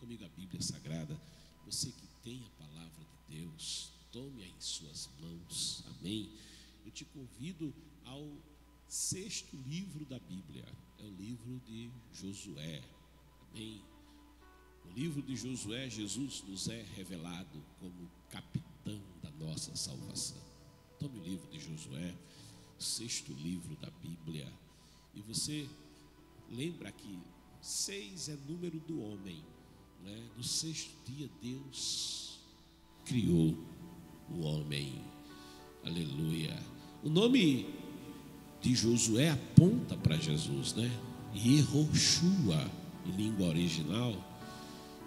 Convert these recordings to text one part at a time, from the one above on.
comigo a Bíblia Sagrada. Você que tem a palavra de Deus, tome-a em suas mãos, amém? Eu te convido ao sexto livro da Bíblia, é o livro de Josué, amém? No livro de Josué, Jesus nos é revelado como capitão da nossa salvação. Tome o livro de Josué, o sexto livro da Bíblia, e você lembra que 6 é número do homem, né? No sexto dia Deus criou o homem, aleluia. O nome de Josué aponta para Jesus, né? Yehoshua em língua original,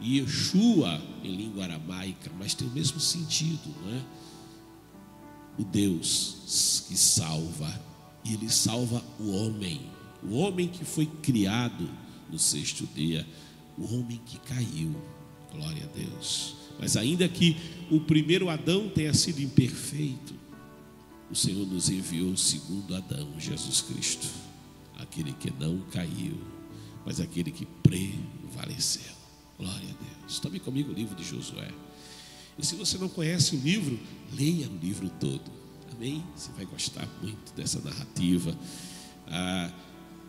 Yeshua em língua aramaica, mas tem o mesmo sentido, né? O Deus que salva, e Ele salva o homem que foi criado no sexto dia, o homem que caiu, glória a Deus. Mas ainda que o primeiro Adão tenha sido imperfeito, o Senhor nos enviou o segundo Adão, Jesus Cristo, aquele que não caiu, mas aquele que prevaleceu, glória a Deus. Tome comigo o livro de Josué, e se você não conhece o livro, leia o livro todo, amém? Você vai gostar muito dessa narrativa,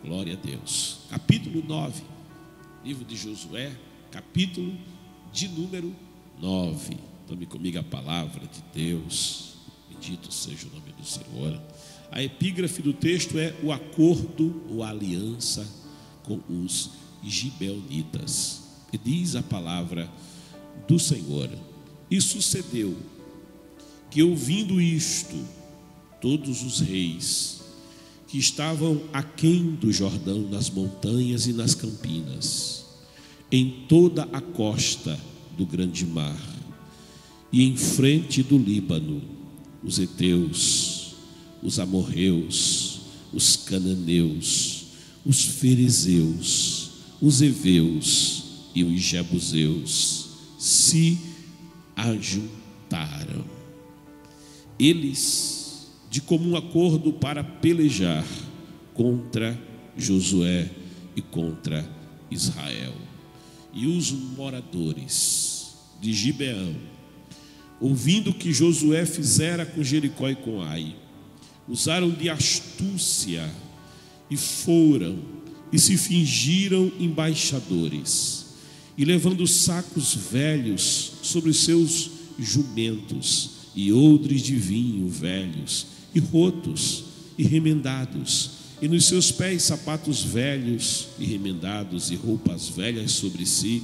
glória a Deus. Capítulo 9, livro de Josué, capítulo de número 9. Tome comigo a palavra de Deus, bendito seja o nome do Senhor. A epígrafe do texto é o acordo ou a aliança com os gibeonitas. E diz a palavra do Senhor: e sucedeu que, ouvindo isto, todos os reis que estavam aquém do Jordão, nas montanhas e nas campinas, em toda a costa do grande mar, e em frente do Líbano, os heteus, os amorreus, os cananeus, os ferezeus, os heveus e os jebuseus se ajuntaram, eles de comum acordo, para pelejar contra Josué e contra Israel. E os moradores de Gibeão, ouvindo que Josué fizera com Jericó e com Ai, usaram de astúcia e foram e se fingiram embaixadores, e levando sacos velhos sobre os seus jumentos e odres de vinho velhos e rotos e remendados, e nos seus pés sapatos velhos e remendados, e roupas velhas sobre si,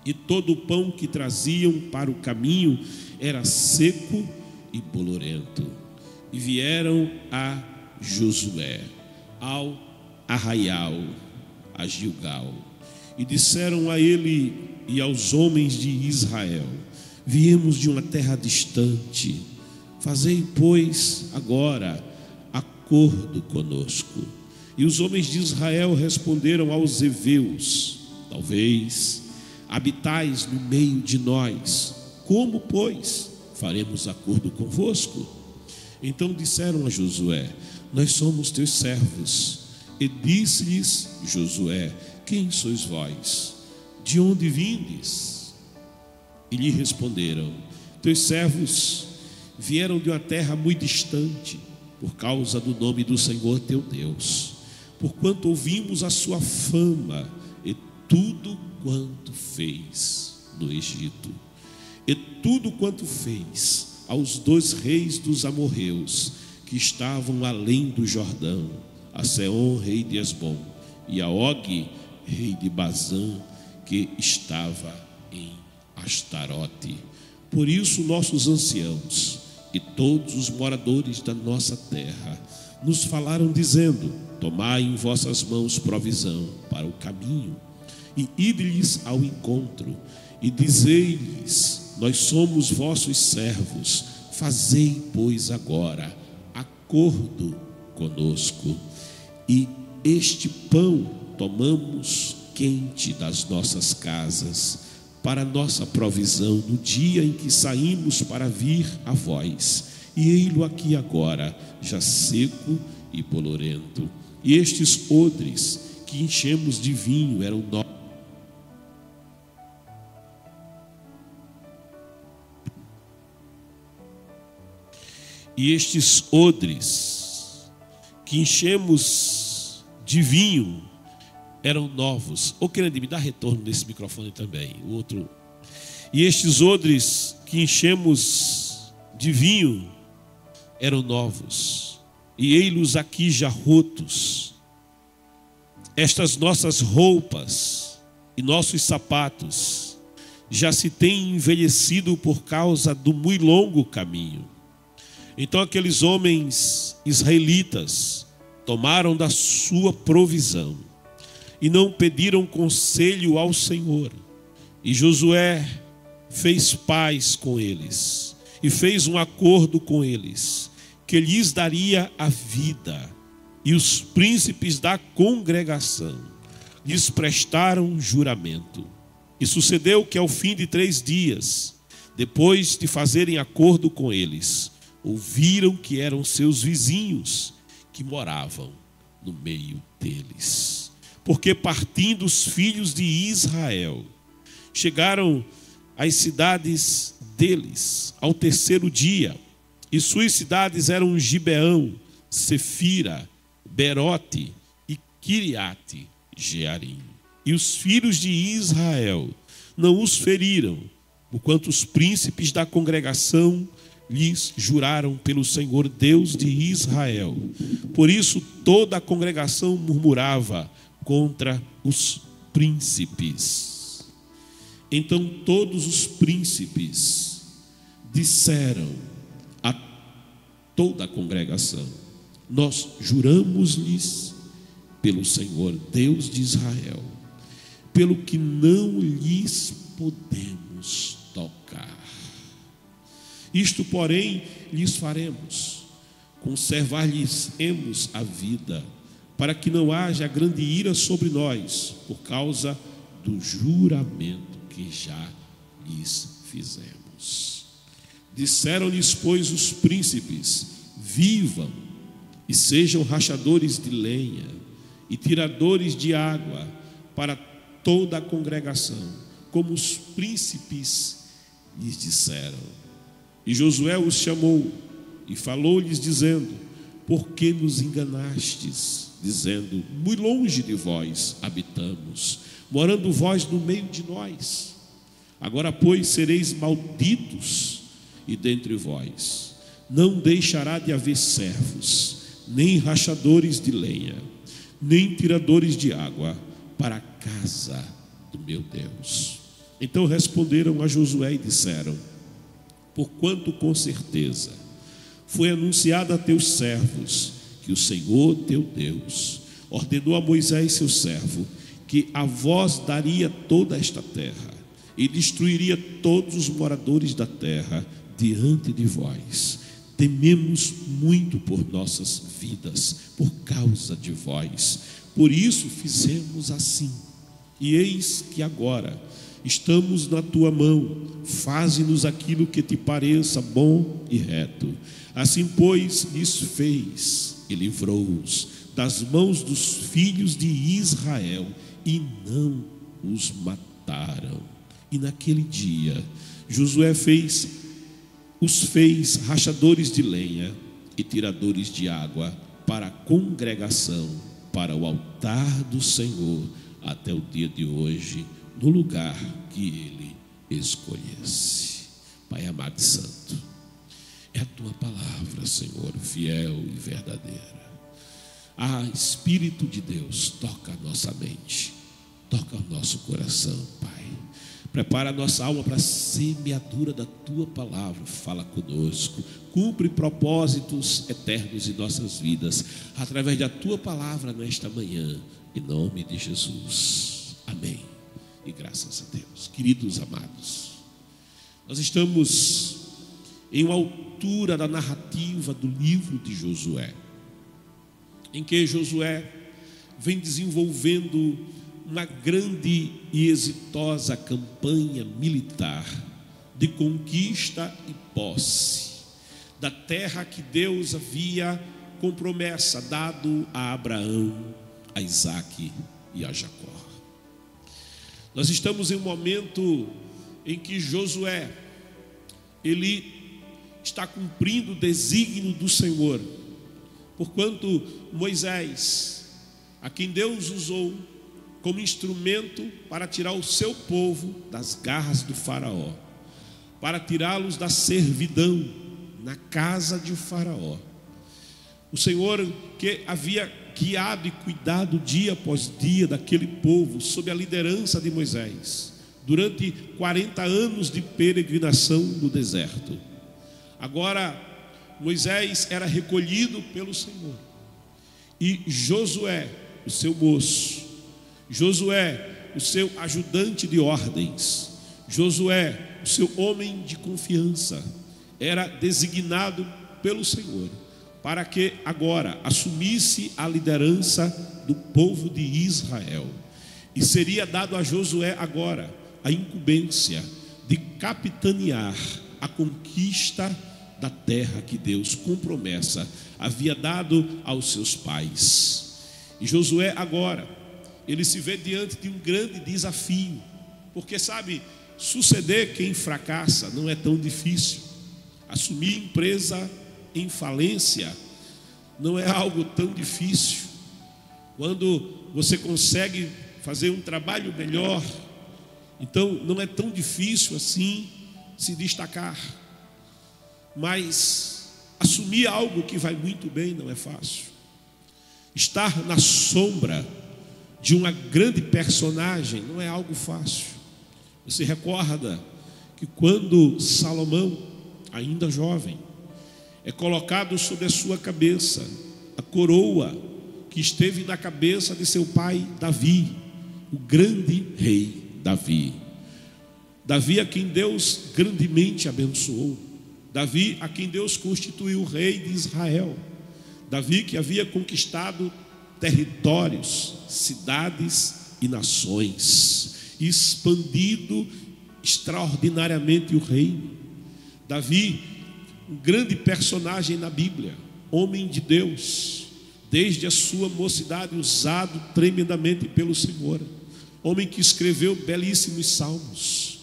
e todo o pão que traziam para o caminho era seco e bolorento. E vieram a Josué ao arraial, a Gilgal, e disseram a ele e aos homens de Israel: viemos de uma terra distante, fazei, pois, agora acordo conosco. E os homens de Israel responderam aos heveus: talvez habitais no meio de nós, como, pois, faremos acordo convosco? Então disseram a Josué: nós somos teus servos. E disse-lhes Josué: quem sois vós? De onde vindes? E lhe responderam: teus servos vieram de uma terra muito distante, por causa do nome do Senhor teu Deus, porquanto ouvimos a sua fama e tudo quanto fez no Egito, e tudo quanto fez aos 2 reis dos amorreus que estavam além do Jordão, a Seom, rei de Esbom, e a Og, rei de Bazã, que estava em Astarote. Por isso nossos anciãos e todos os moradores da nossa terra nos falaram, dizendo: tomai em vossas mãos provisão para o caminho, e ide-lhes ao encontro, e dizei-lhes: nós somos vossos servos, fazei, pois, agora acordo conosco, e este pão tomamos quente das nossas casas, para nossa provisão no dia em que saímos para vir a vós, e ei-lo aqui agora, já seco e bolorento. E estes odres que enchemos de vinho eram nossos. E estes odres que enchemos de vinho eram novos. Ô Kennedy, me dá retorno nesse microfone também. O outro. E estes odres que enchemos de vinho eram novos. E ei-los aqui já rotos. Estas nossas roupas e nossos sapatos já se têm envelhecido por causa do muito longo caminho. Então aqueles homens israelitas tomaram da sua provisão e não pediram conselho ao Senhor. E Josué fez paz com eles e fez um acordo com eles, que lhes daria a vida. E os príncipes da congregação lhes prestaram juramento. E sucedeu que ao fim de 3 dias, depois de fazerem acordo com eles, ouviram que eram seus vizinhos que moravam no meio deles. Porque partindo os filhos de Israel, chegaram às cidades deles ao 3º dia, e suas cidades eram Gibeão, Sefira, Berote e Kiriate Jearim. E os filhos de Israel não os feriram, porquanto os príncipes da congregação lhes juraram pelo Senhor Deus de Israel. Por isso toda a congregação murmurava contra os príncipes. Então todos os príncipes disseram a toda a congregação: nós juramos-lhes pelo Senhor Deus de Israel, pelo que não lhes podemos tocar. Isto, porém, lhes faremos: conservar-lhes-emos a vida, para que não haja grande ira sobre nós, por causa do juramento que já lhes fizemos. Disseram-lhes, pois, os príncipes: vivam e sejam rachadores de lenha e tiradores de água para toda a congregação, como os príncipes lhes disseram. E Josué os chamou e falou-lhes, dizendo: por que nos enganastes, dizendo: muito longe de vós habitamos, morando vós no meio de nós? Agora, pois, sereis malditos, e dentre vós não deixará de haver servos, nem rachadores de lenha, nem tiradores de água para a casa do meu Deus. Então responderam a Josué e disseram: porquanto com certeza foi anunciado a teus servos que o Senhor teu Deus ordenou a Moisés seu servo que a vós daria toda esta terra e destruiria todos os moradores da terra diante de vós, tememos muito por nossas vidas por causa de vós. Por isso fizemos assim. E eis que agora estamos na tua mão, faze-nos aquilo que te pareça bom e reto. Assim, pois, lhes fez e livrou-os das mãos dos filhos de Israel, e não os mataram. E naquele dia Josué os fez rachadores de lenha e tiradores de água para a congregação, para o altar do Senhor, até o dia de hoje, no lugar que ele escolhesse. Pai amado e santo, é a tua palavra, Senhor, fiel e verdadeira. Espírito de Deus, toca a nossa mente, toca o nosso coração, Pai. Prepara a nossa alma para a semeadura da tua palavra. Fala conosco, cumpre propósitos eternos em nossas vidas, através da tua palavra nesta manhã, em nome de Jesus. Amém. E graças a Deus. Queridos amados, nós estamos em uma altura da narrativa do livro de Josué, em que Josué vem desenvolvendo uma grande e exitosa campanha militar de conquista e posse da terra que Deus havia, com promessa, dado a Abraão, a Isaque e a Jacó. Nós estamos em um momento em que Josué, ele está cumprindo o desígnio do Senhor, porquanto Moisés, a quem Deus usou como instrumento para tirar o seu povo das garras do faraó, para tirá-los da servidão na casa de Faraó. O Senhor que havia guiado e cuidado dia após dia daquele povo, sob a liderança de Moisés, durante 40 anos de peregrinação no deserto. Agora, Moisés era recolhido pelo Senhor, e Josué, o seu moço, Josué, o seu ajudante de ordens, Josué, o seu homem de confiança, era designado pelo Senhor para que agora assumisse a liderança do povo de Israel. E seria dado a Josué agora a incumbência de capitanear a conquista da terra que Deus, com promessa, havia dado aos seus pais. E Josué agora, ele se vê diante de um grande desafio, porque sabe, suceder quem fracassa não é tão difícil. Assumir empresa em falência não é algo tão difícil. Quando você consegue fazer um trabalho melhor, então não é tão difícil assim se destacar. Mas assumir algo que vai muito bem não é fácil. Estar na sombra de uma grande personagem não é algo fácil. Você recorda que quando Salomão, ainda jovem, é colocado sobre a sua cabeça a coroa que esteve na cabeça de seu pai Davi, o grande rei Davi. Davi a quem Deus grandemente abençoou, Davi a quem Deus constituiu rei de Israel, Davi que havia conquistado territórios, cidades e nações, e expandido extraordinariamente o reino. Davi, um grande personagem na Bíblia, homem de Deus, desde a sua mocidade usado tremendamente pelo Senhor, homem que escreveu belíssimos salmos.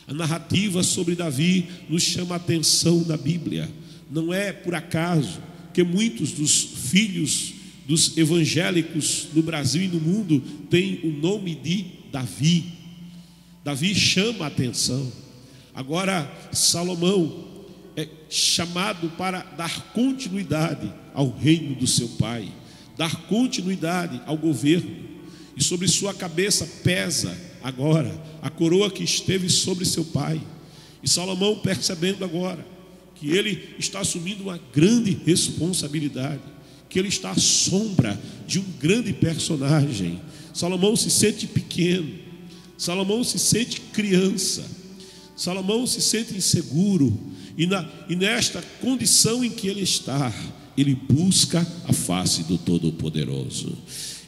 A narrativa sobre Davi nos chama a atenção na Bíblia. Não é por acaso que muitos dos filhos dos evangélicos no Brasil e no mundo têm o nome de Davi. Davi chama a atenção. Agora Salomão é chamado para dar continuidade ao reino do seu pai, dar continuidade ao governo, e sobre sua cabeça pesa agora a coroa que esteve sobre seu pai. E Salomão, percebendo agora que ele está assumindo uma grande responsabilidade, que ele está à sombra de um grande personagem, Salomão se sente pequeno, Salomão se sente criança, Salomão se sente inseguro, e nesta condição em que ele está, ele busca a face do Todo-Poderoso.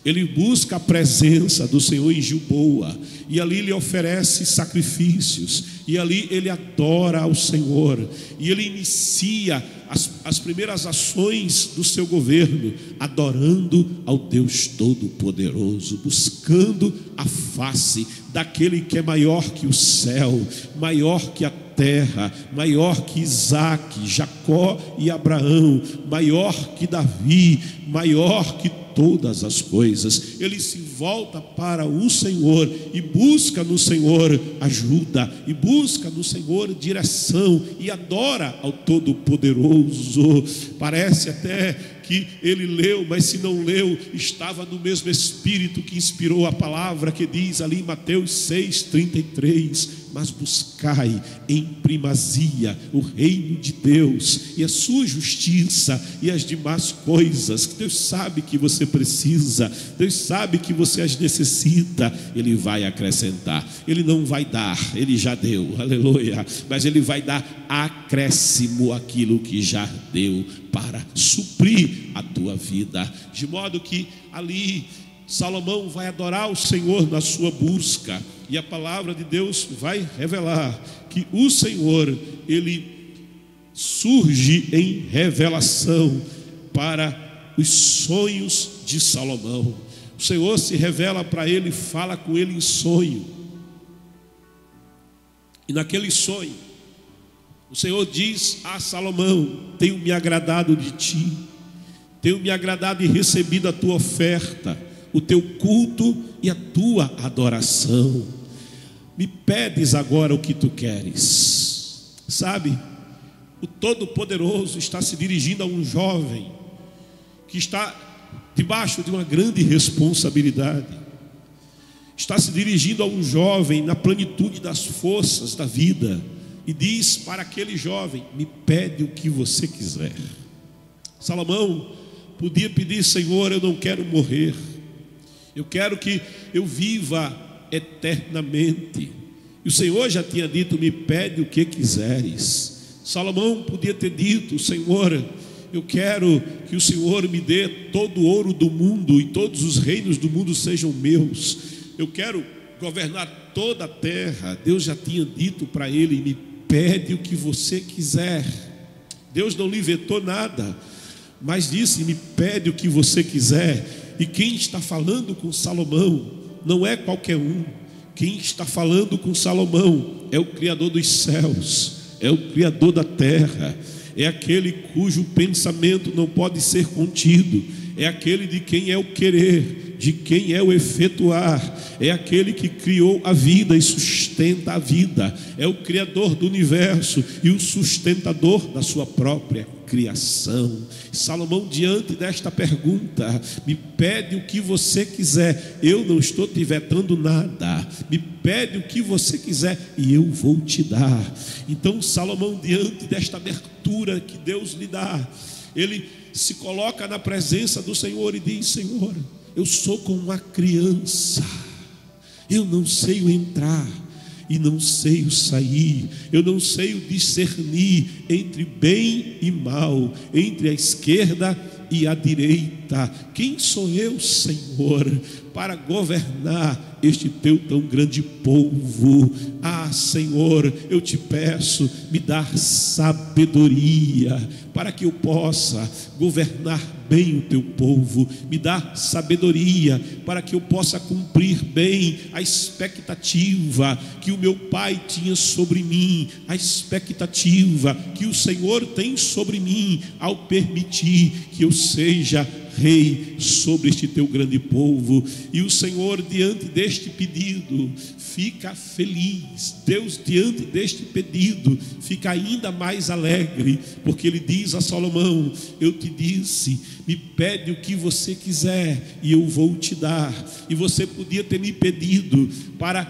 Ele busca a presença do Senhor em Gilboa, e ali ele oferece sacrifícios, e ali ele adora ao Senhor, e ele inicia as primeiras ações do seu governo, adorando ao Deus Todo-Poderoso, buscando a face daquele que é maior que o céu, maior que a terra, maior que Isaac, Jacó e Abraão, maior que Davi, maior que todas as coisas. Ele se volta para o Senhor e busca no Senhor ajuda, e busca no Senhor direção, e adora ao Todo-Poderoso. Parece até que ele leu, mas se não leu, estava no mesmo Espírito que inspirou a palavra que diz ali em Mateus 6,33: mas buscai em primazia o reino de Deus e a sua justiça, e as demais coisas que Deus sabe que você precisa, Deus sabe que você as necessita, Ele vai acrescentar. Ele não vai dar, Ele já deu, aleluia, mas Ele vai dar acréscimo àquilo que já deu, para suprir a tua vida. De modo que ali Salomão vai adorar o Senhor na sua busca, e a palavra de Deus vai revelar que o Senhor, Ele surge em revelação para os sonhos de Salomão. O Senhor se revela para ele, fala com ele em sonho, e naquele sonho O Senhor diz a Salomão: tenho me agradado de ti, tenho me agradado e recebido a tua oferta, o teu culto e a tua adoração. Me pedes agora o que tu queres. Sabe, o Todo-Poderoso está se dirigindo a um jovem que está debaixo de uma grande responsabilidade. Está se dirigindo a um jovem na plenitude das forças da vida e diz para aquele jovem: me pede o que você quiser. Salomão podia pedir: Senhor, eu não quero morrer, eu quero que eu viva eternamente. E o Senhor já tinha dito: me pede o que quiseres. Salomão podia ter dito: Senhor, eu quero que o Senhor me dê todo o ouro do mundo e todos os reinos do mundo sejam meus. Eu quero governar toda a terra. Deus já tinha dito para ele: me pede o que você quiser. Deus não lhe vetou nada, mas disse: me pede o que você quiser. E quem está falando com Salomão não é qualquer um. Quem está falando com Salomão é o Criador dos céus, é o Criador da terra, é aquele cujo pensamento não pode ser contido, é aquele de quem é o querer, de quem é o efetuar, é aquele que criou a vida e sustenta a vida, é o Criador do universo e o sustentador da sua própria criação. Salomão, diante desta pergunta: me pede o que você quiser, eu não estou te vetando nada, me pede o que você quiser e eu vou te dar. Então Salomão, diante desta abertura que Deus lhe dá, ele se coloca na presença do Senhor e diz: Senhor, eu sou como uma criança, eu não sei o entrar e não sei o sair, eu não sei o discernir entre bem e mal, entre a esquerda e a direita. Quem sou eu, Senhor, para governar este teu tão grande povo? Ah, Senhor, eu te peço, me dá sabedoria para que eu possa governar bem o teu povo. Me dá sabedoria para que eu possa cumprir bem a expectativa que o meu pai tinha sobre mim, a expectativa que o Senhor tem sobre mim ao permitir que eu seja rei sobre este teu grande povo. E o Senhor, diante deste pedido, fica feliz. Deus, diante deste pedido, fica ainda mais alegre, porque ele diz a Salomão: eu te disse, me pede o que você quiser e eu vou te dar. E você podia ter me pedido para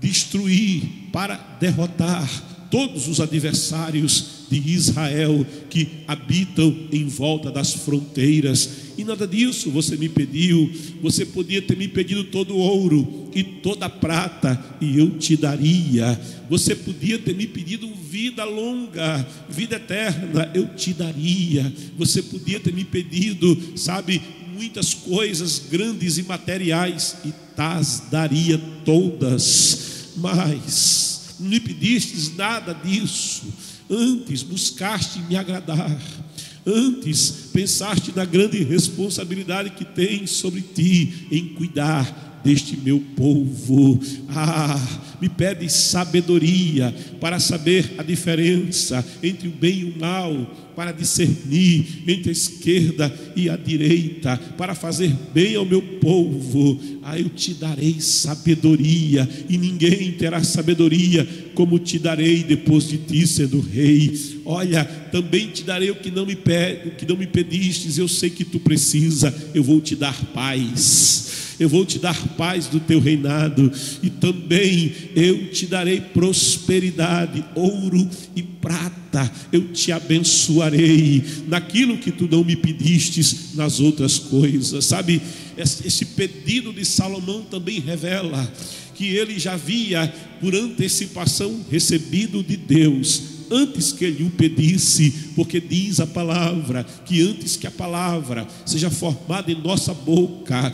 destruir, para derrotar todos os adversários de Israel que habitam em volta das fronteiras, e nada disso você me pediu. Você podia ter me pedido todo o ouro e toda a prata e eu te daria. Você podia ter me pedido vida longa, vida eterna, eu te daria. Você podia ter me pedido, sabe, muitas coisas grandes e materiais e tas daria todas, mas não me pedistes nada disso. Antes buscaste me agradar, antes pensaste na grande responsabilidade que tens sobre ti em cuidar deste meu povo. Me pede sabedoria para saber a diferença entre o bem e o mal, para discernir entre a esquerda e a direita, para fazer bem ao meu povo. Eu te darei sabedoria, e ninguém terá sabedoria como te darei depois de ti sendo rei. Olha, também te darei o que não me pedistes. Eu sei que tu precisa. Eu vou te dar paz, eu vou te dar paz do teu reinado, e também eu te darei prosperidade, ouro e prata. Eu te abençoarei naquilo que tu não me pedistes nas outras coisas. Sabe, esse pedido de Salomão também revela que ele já havia por antecipação recebido de Deus antes que ele o pedisse, porque diz a palavra que antes que a palavra seja formada em nossa boca,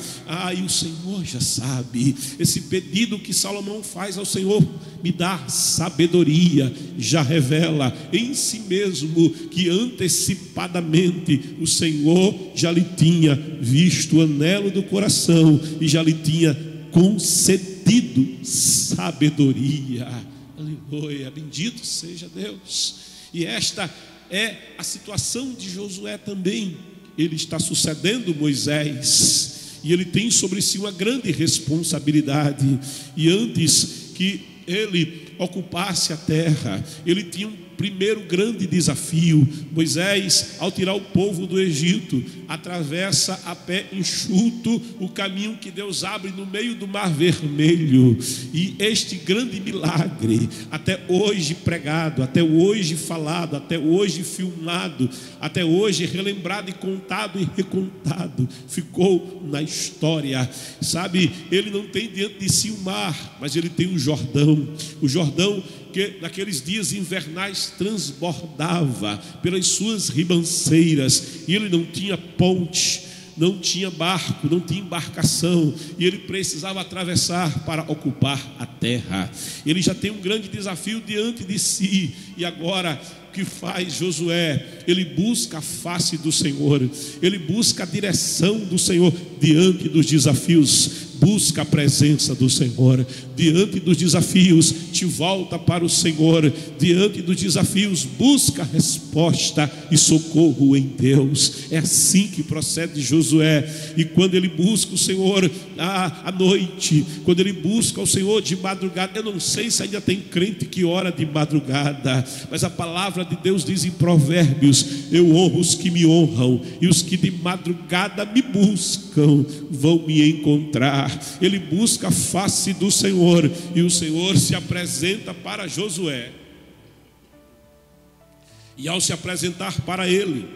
e o Senhor já sabe. Esse pedido que Salomão faz ao Senhor, me dá sabedoria, já revela em si mesmo que antecipadamente o Senhor já lhe tinha visto o anelo do coração e já lhe tinha concedido sabedoria. Aleluia, bendito seja Deus. E esta é a situação de Josué também. Ele está sucedendo Moisés e ele tem sobre si uma grande responsabilidade. E antes que ele ocupasse a terra, ele tinha um primeiro grande desafio. Moisés, ao tirar o povo do Egito, atravessa a pé enxuto o caminho que Deus abre no meio do Mar Vermelho. E este grande milagre, até hoje pregado, até hoje falado, até hoje filmado, até hoje relembrado e contado e recontado, ficou na história. Sabe, ele não tem diante de si o mar, mas ele tem o Jordão que naqueles dias invernais transbordava pelas suas ribanceiras, e ele não tinha ponte, não tinha barco, não tinha embarcação, e ele precisava atravessar para ocupar a terra. Ele já tem um grande desafio diante de si. E agora, o que faz Josué? Ele busca a face do Senhor, ele busca a direção do Senhor diante dos desafios. Busca a presença do Senhor diante dos desafios, te volta para o Senhor diante dos desafios, busca resposta e socorro em Deus. É assim que procede Josué. E quando ele busca o Senhor à noite, quando ele busca o Senhor de madrugada, eu não sei se ainda tem crente que ora de madrugada, mas a palavra de Deus diz em Provérbios: eu honro os que me honram, e os que de madrugada me buscam vão me encontrar. Ele busca a face do Senhor, e o Senhor se apresenta para Josué. E ao se apresentar para ele,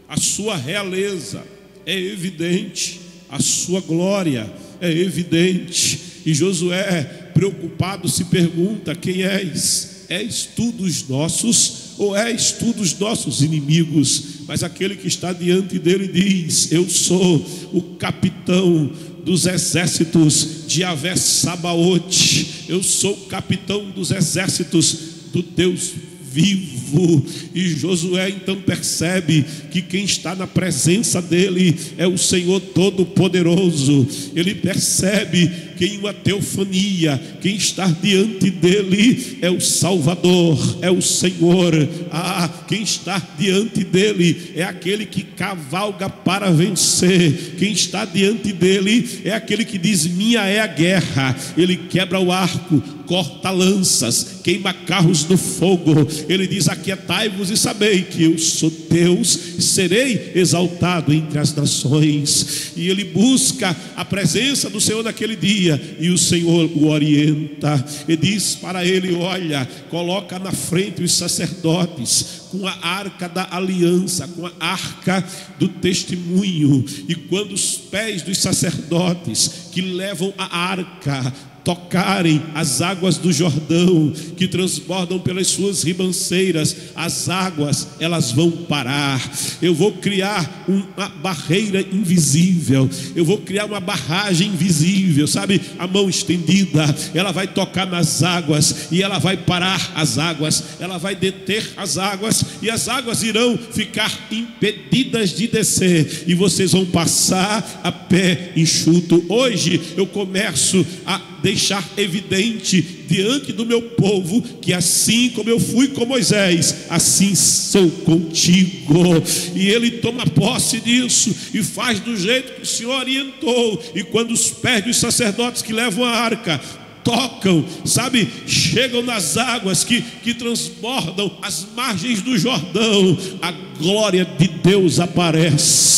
a sua realeza é evidente, a sua glória é evidente. E Josué, preocupado, se pergunta: quem és? És tu dos nossos, ou és tu dos nossos inimigos? Mas aquele que está diante dele diz: eu sou o capitão dos exércitos de Yahvé Sabaote, eu sou o capitão dos exércitos do Deus vivo. E Josué então percebe que quem está na presença dele é o Senhor Todo-Poderoso. Ele percebe que em uma teofania, quem está diante dele é o Salvador, é o Senhor. Quem está diante dele é aquele que cavalga para vencer. Quem está diante dele é aquele que diz: minha é a guerra. Ele quebra o arco, corta lanças, queima carros no fogo. Ele diz: aquietai-vos e sabei que eu sou Deus, serei exaltado entre as nações. E ele busca a presença do Senhor naquele dia, e o Senhor o orienta e diz para ele: olha, coloca na frente os sacerdotes com a arca da aliança, com a arca do testemunho. E quando os pés dos sacerdotes que levam a arca tocarem as águas do Jordão, que transbordam pelas suas ribanceiras, as águas, elas vão parar. Eu vou criar uma barreira invisível, eu vou criar uma barragem invisível, sabe, a mão estendida, ela vai tocar nas águas, e ela vai parar as águas, ela vai deter as águas, e as águas irão ficar impedidas de descer, e vocês vão passar a pé enxuto. Hoje eu começo a deixar evidente diante do meu povo que assim como eu fui com Moisés, assim sou contigo. E ele toma posse disso e faz do jeito que o Senhor orientou. E quando os pés dos sacerdotes que levam a arca tocam, sabe, chegam nas águas que transbordam as margens do Jordão, a glória de Deus aparece.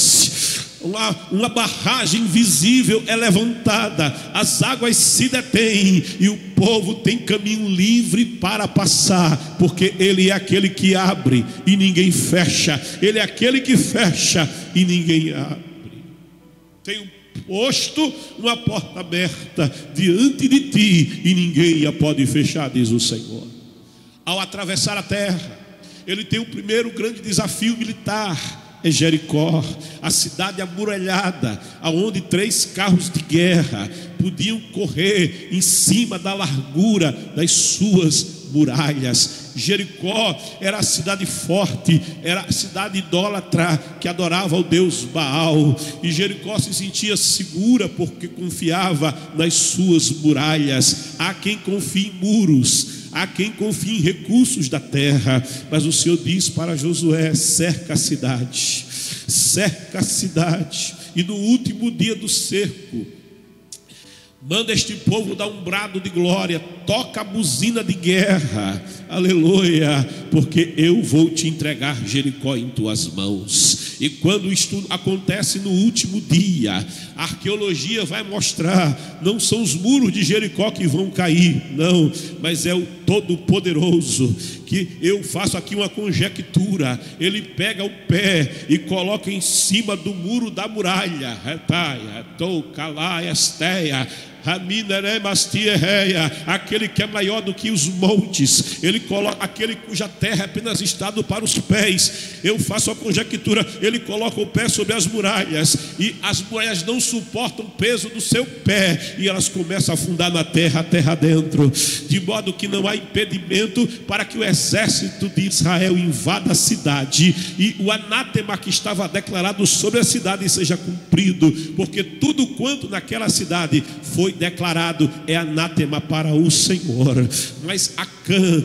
Uma barragem visível é levantada, as águas se detêm e o povo tem caminho livre para passar, porque ele é aquele que abre e ninguém fecha, ele é aquele que fecha e ninguém abre. Tenho posto uma porta aberta diante de ti e ninguém a pode fechar, diz o Senhor. Ao atravessar a terra, ele tem o primeiro grande desafio militar. É Jericó, a cidade amuralhada, aonde 3 carros de guerra podiam correr em cima da largura das suas muralhas. Jericó era a cidade forte, era a cidade idólatra que adorava ao Deus Baal. E Jericó se sentia segura porque confiava nas suas muralhas. Há quem confie em muros, há quem confie em recursos da terra, mas o Senhor diz para Josué: cerca a cidade, e no último dia do cerco, manda este povo dar um brado de glória, toca a buzina de guerra, aleluia, porque eu vou te entregar Jericó em tuas mãos. E quando isto acontece no último dia, a arqueologia vai mostrar, não são os muros de Jericó que vão cair, não, mas é o Todo-Poderoso, que eu faço aqui uma conjectura. Ele pega o pé e coloca em cima do muro da muralha, aquele que é maior do que os montes, ele coloca aquele cuja terra é apenas estado para os pés. Eu faço a conjectura, ele coloca o pé sobre as muralhas, e as muralhas não suportam o peso do seu pé, e elas começam a afundar na terra, a terra dentro, de modo que não há impedimento para que o exército de Israel invada a cidade, e o anátema que estava declarado sobre a cidade seja cumprido, porque tudo quanto naquela cidade foi declarado é anátema para o Senhor. Mas Acã,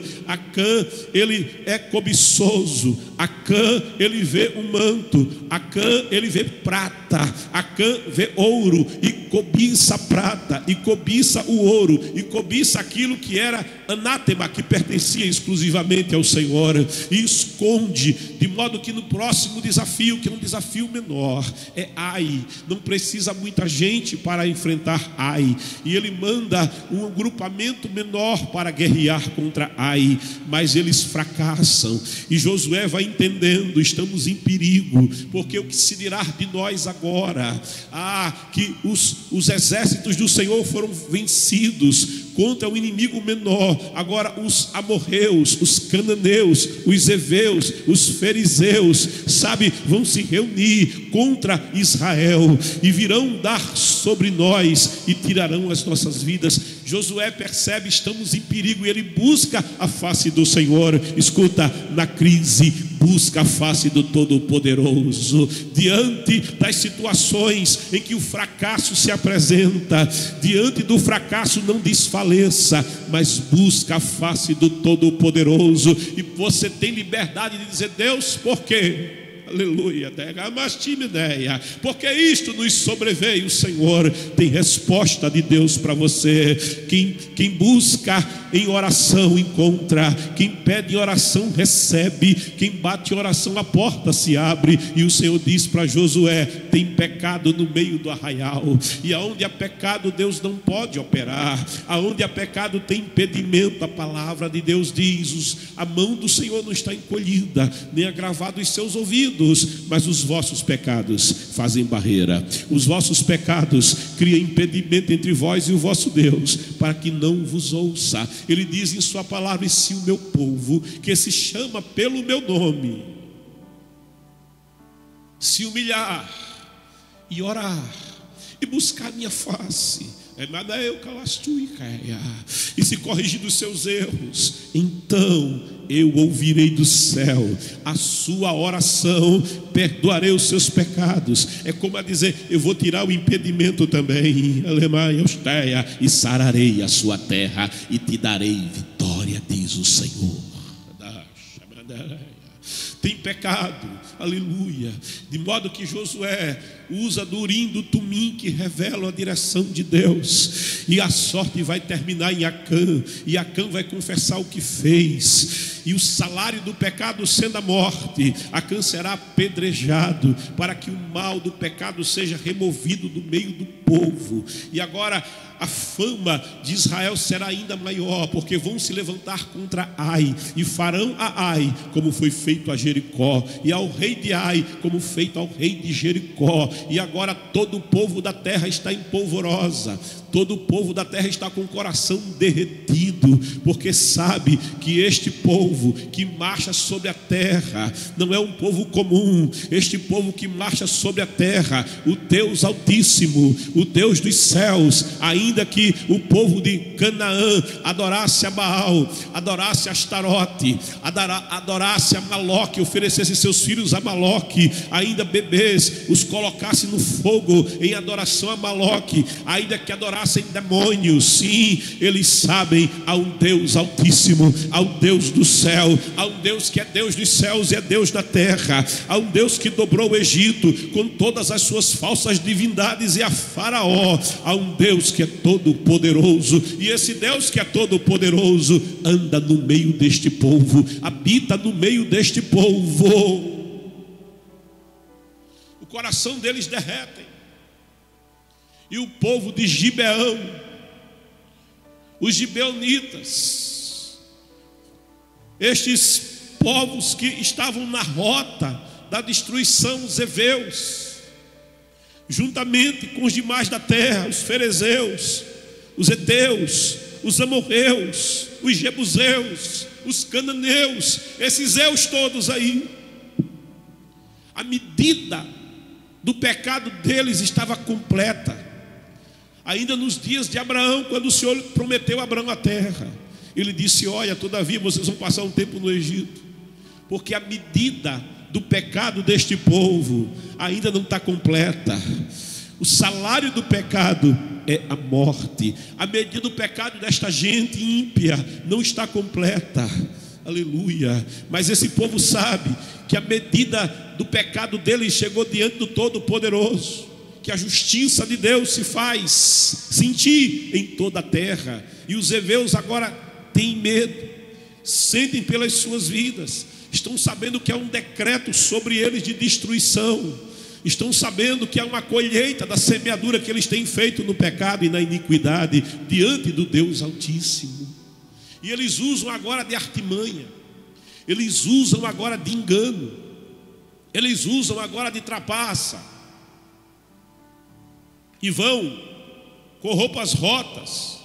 ele é cobiçoso. Acã, ele vê um manto. Acã, ele vê prata. Acã vê ouro e cobiça a prata, e cobiça o ouro, e cobiça aquilo que era anátema, que pertencia exclusivamente ao Senhor, e esconde, de modo que no próximo desafio, que é um desafio menor, é Ai. Não precisa muita gente para enfrentar Ai, e ele manda um agrupamento menor para guerrear contra Ai, mas eles fracassam, e Josué vai entendendo: estamos em perigo, porque o que se dirá de nós agora? Que os exércitos do Senhor foram vencidos contra um inimigo menor. Agora os amorreus, os cananeus, os heveus, os fariseus, vão se reunir contra Israel e virão dar sobre nós e tirarão as nossas vidas. Josué percebe: estamos em perigo, e ele busca a face do Senhor. Escuta, na crise, busca a face do Todo-Poderoso. Diante das situações em que o fracasso se apresenta, diante do fracasso, não desfaleça, mas busca a face do Todo-Poderoso. E você tem liberdade de dizer: Deus, por quê? Aleluia, porque isto nos sobreveio. O Senhor tem resposta de Deus para você. Quem busca em oração encontra, quem pede em oração recebe, quem bate em oração a porta se abre. E o Senhor diz para Josué: tem pecado no meio do arraial, e aonde há pecado Deus não pode operar. Aonde há pecado tem impedimento. A palavra de Deus diz: a mão do Senhor não está encolhida, nem agravado os seus ouvidos, mas os vossos pecados fazem barreira. Os vossos pecados criam impedimento entre vós e o vosso Deus, para que não vos ouça. Ele diz em sua palavra: e se o meu povo, que se chama pelo meu nome, se humilhar e orar e buscar minha face, e se corrigir dos seus erros, então eu ouvirei do céu a sua oração, perdoarei os seus pecados. É como a dizer: eu vou tirar o impedimento também, e sararei a sua terra e te darei vitória, diz o Senhor. Tem pecado, aleluia, de modo que Josué usa do Urim, do Tumim, que revelam a direção de Deus, e a sorte vai terminar em Acã, e Acã vai confessar o que fez, e o salário do pecado sendo a morte, Acã será apedrejado, para que o mal do pecado seja removido do meio do povo. E agora a fama de Israel será ainda maior, porque vão se levantar contra Ai, e farão a Ai como foi feito a Jericó, e ao rei de Ai como feito ao rei de Jericó. E agora todo o povo da terra está em polvorosa, todo o povo da terra está com o coração derretido, porque sabe que este povo povo que marcha sobre a terra não é um povo comum. Este povo que marcha sobre a terra, o Deus Altíssimo, o Deus dos céus, ainda que o povo de Canaã adorasse a Baal, adorasse a Astarote, adorasse a Maloque, oferecesse seus filhos a Maloque, ainda bebês, os colocasse no fogo em adoração a Maloque, ainda que adorassem demônios, sim, eles sabem a um Deus Altíssimo, a um Deus do céu, a um Deus que é Deus dos céus e é Deus da terra, a um Deus que dobrou o Egito com todas as suas falsas divindades e a Faraó, a um Deus que é todo poderoso. E esse Deus que é todo poderoso anda no meio deste povo, habita no meio deste povo. O coração deles derrete. E o povo de Gibeão, os gibeonitas, estes povos que estavam na rota da destruição, os heveus, juntamente com os demais da terra, os ferezeus, os heteus, os amorreus, os jebuseus, os cananeus, esses eus todos aí, a medida do pecado deles estava completa. Ainda nos dias de Abraão, quando o Senhor prometeu a Abraão a terra, ele disse: olha, todavia vocês vão passar um tempo no Egito, porque a medida do pecado deste povo ainda não está completa. O salário do pecado é a morte. A medida do pecado desta gente ímpia não está completa. Aleluia. Mas esse povo sabe que a medida do pecado deles chegou diante do Todo-Poderoso, que a justiça de Deus se faz sentir em toda a terra. E os heveus agora têm medo, sentem pelas suas vidas, estão sabendo que há um decreto sobre eles de destruição, estão sabendo que há uma colheita da semeadura que eles têm feito no pecado e na iniquidade diante do Deus Altíssimo. E eles usam agora de artimanha, eles usam agora de engano, eles usam agora de trapaça, e vão com roupas rotas,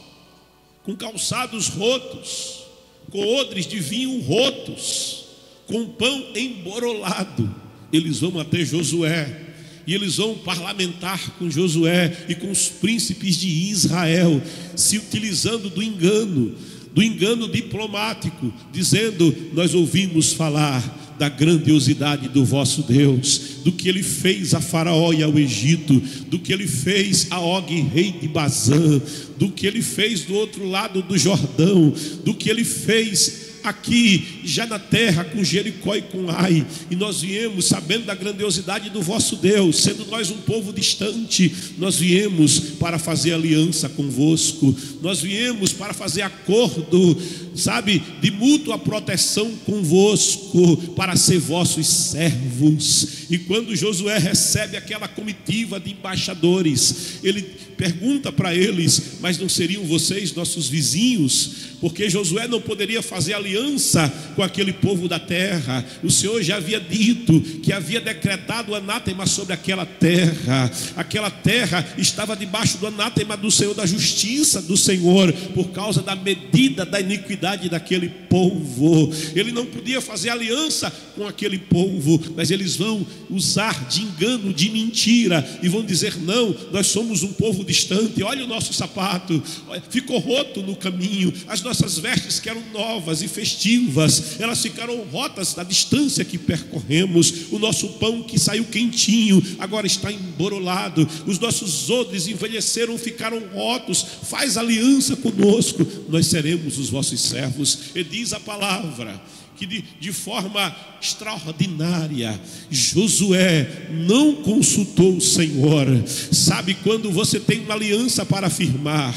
com calçados rotos, com odres de vinho rotos, com pão emborolado. Eles vão até Josué, e eles vão parlamentar com Josué e com os príncipes de Israel, se utilizando do engano diplomático, dizendo: nós ouvimos falar da grandiosidade do vosso Deus, do que ele fez a Faraó e ao Egito, do que ele fez a Og, rei de Bazã, do que ele fez do outro lado do Jordão, do que ele fez aqui já na terra com Jericó e com Ai. E nós viemos sabendo da grandiosidade do vosso Deus, sendo nós um povo distante, nós viemos para fazer aliança convosco, nós viemos para fazer acordo, sabe, de mútua proteção convosco, para ser vossos servos. E quando Josué recebe aquela comitiva de embaixadores, ele pergunta para eles: mas não seriam vocês nossos vizinhos? Porque Josué não poderia fazer aliança com aquele povo da terra. O Senhor já havia dito que havia decretado o anátema sobre aquela terra. Aquela terra estava debaixo do anátema do Senhor, da justiça do Senhor, por causa da medida da iniquidade daquele povo. Ele não podia fazer aliança com aquele povo, mas eles vão usar de engano, de mentira, e vão dizer: não, nós somos um povo distante. Olha o nosso sapato, ficou roto no caminho. As nossas vestes que eram novas e festivas, elas ficaram rotas da distância que percorremos. O nosso pão que saiu quentinho agora está emborolado. Os nossos odres envelheceram, ficaram rotos. Faz aliança conosco, nós seremos os vossos servos. E diz a palavra que de forma extraordinária Josué não consultou o Senhor. Sabe, quando você tem uma aliança para firmar,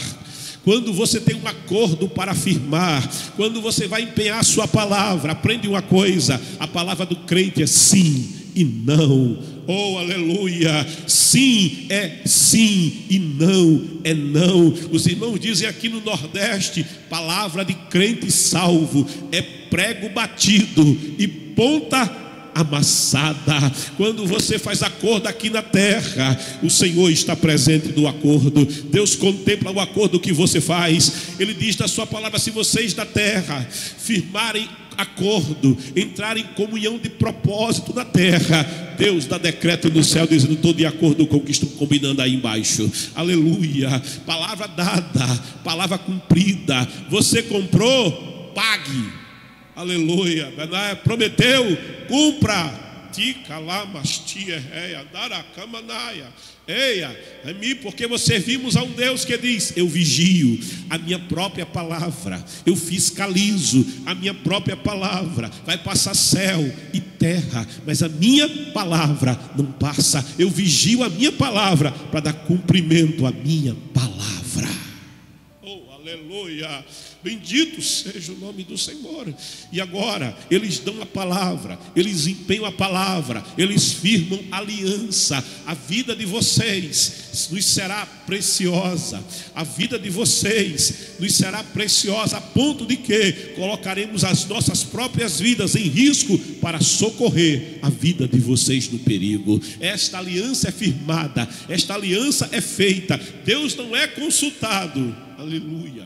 quando você tem um acordo para firmar, quando você vai empenhar a sua palavra, aprende uma coisa: a palavra do crente é sim e não. Oh, aleluia! Sim é sim e não é não. Os irmãos dizem aqui no Nordeste: palavra de crente salvo é prego batido e ponta amassada. Quando você faz acordo aqui na terra, o Senhor está presente no acordo. Deus contempla o acordo que você faz. Ele diz na sua palavra: se vocês da terra firmarem acordo, entrar em comunhão de propósito na terra, Deus dá decreto no céu dizendo: estou de acordo com o que estão combinando aí embaixo. Aleluia. Palavra dada, palavra cumprida. Você comprou, pague. Aleluia. Prometeu, cumpra. Eia, porque nós servimos a um Deus que diz: eu vigio a minha própria palavra, eu fiscalizo a minha própria palavra. Vai passar céu e terra, mas a minha palavra não passa. Eu vigio a minha palavra para dar cumprimento à minha palavra. Oh, aleluia. Bendito seja o nome do Senhor. E agora eles dão a palavra, eles empenham a palavra, eles firmam aliança. A vida de vocês nos será preciosa. A vida de vocês nos será preciosa a ponto de que colocaremos as nossas próprias vidas em risco para socorrer a vida de vocês no perigo. Esta aliança é firmada, esta aliança é feita. Deus não é consultado. Aleluia,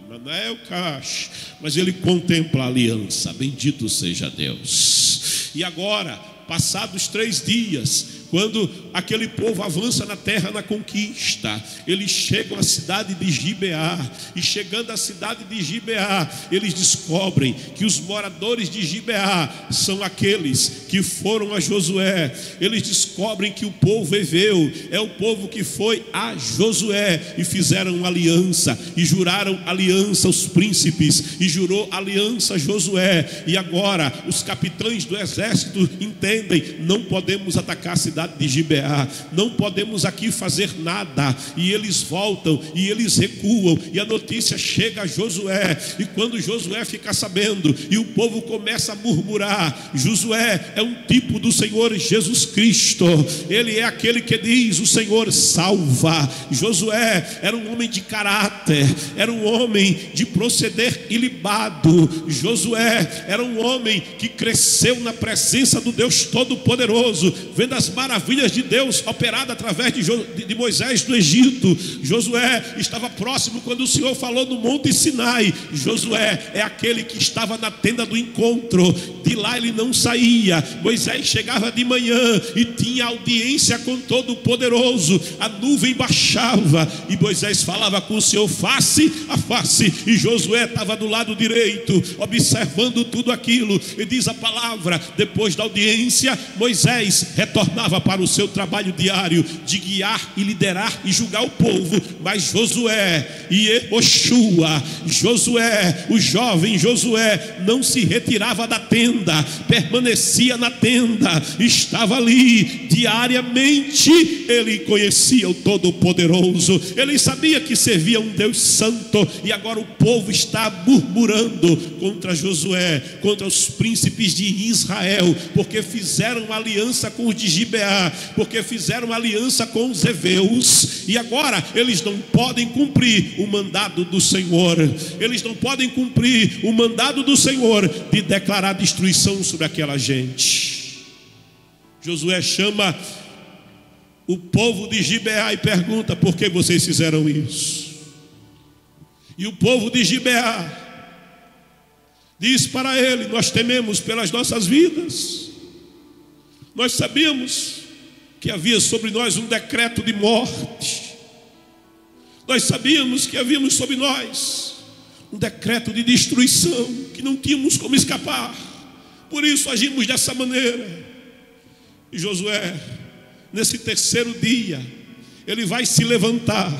mas ele contempla a aliança. Bendito seja Deus. E agora, passados 3 dias, quando aquele povo avança na terra na conquista, eles chegam à cidade de Gibeá. E chegando à cidade de Gibeá, eles descobrem que os moradores de Gibeá são aqueles que foram a Josué. Eles descobrem que o povo heveu é o povo que foi a Josué e fizeram aliança, e juraram aliança os príncipes, e jurou aliança a Josué. E agora os capitães do exército entendem: não podemos atacar a cidade de Gibeá, não podemos aqui fazer nada. E eles voltam e eles recuam, e a notícia chega a Josué. E quando Josué fica sabendo, e o povo começa a murmurar, Josué é um tipo do Senhor Jesus Cristo. Ele é aquele que diz: o Senhor salva. Josué era um homem de caráter, era um homem de proceder ilibado. Josué era um homem que cresceu na presença do Deus Todo-Poderoso, vendo as maravilhas de Deus operadas através de Moisés do Egito. Josué estava próximo quando o Senhor falou no Monte Sinai. Josué é aquele que estava na tenda do encontro. De lá ele não saía. Moisés chegava de manhã e tinha audiência com Todo-Poderoso. A nuvem baixava e Moisés falava com o Senhor face a face, e Josué estava do lado direito observando tudo aquilo. E diz a palavra: depois da audiência, Moisés retornava para o seu trabalho diário de guiar e liderar e julgar o povo. Mas Josué e Yehoshua, Josué, o jovem Josué, não se retirava da tenda, permanecia na tenda, estava ali diariamente. Ele conhecia o Todo-Poderoso, ele sabia que servia um Deus santo. E agora o povo está murmurando contra Josué, contra os príncipes de Israel, porque fizeram aliança com os de Gibeá, porque fizeram aliança com os heveus. E agora eles não podem cumprir o mandado do Senhor. Eles não podem cumprir o mandado do Senhor de declarar destruição sobre aquela gente. Josué chama o povo de Gibeá e pergunta: por que vocês fizeram isso? E o povo de Gibeá diz para ele: nós tememos pelas nossas vidas. Nós sabíamos que havia sobre nós um decreto de morte. Nós sabíamos que havia sobre nós um decreto de destruição, que não tínhamos como escapar. Por isso agimos dessa maneira. E Josué, nesse 3º dia, ele vai se levantar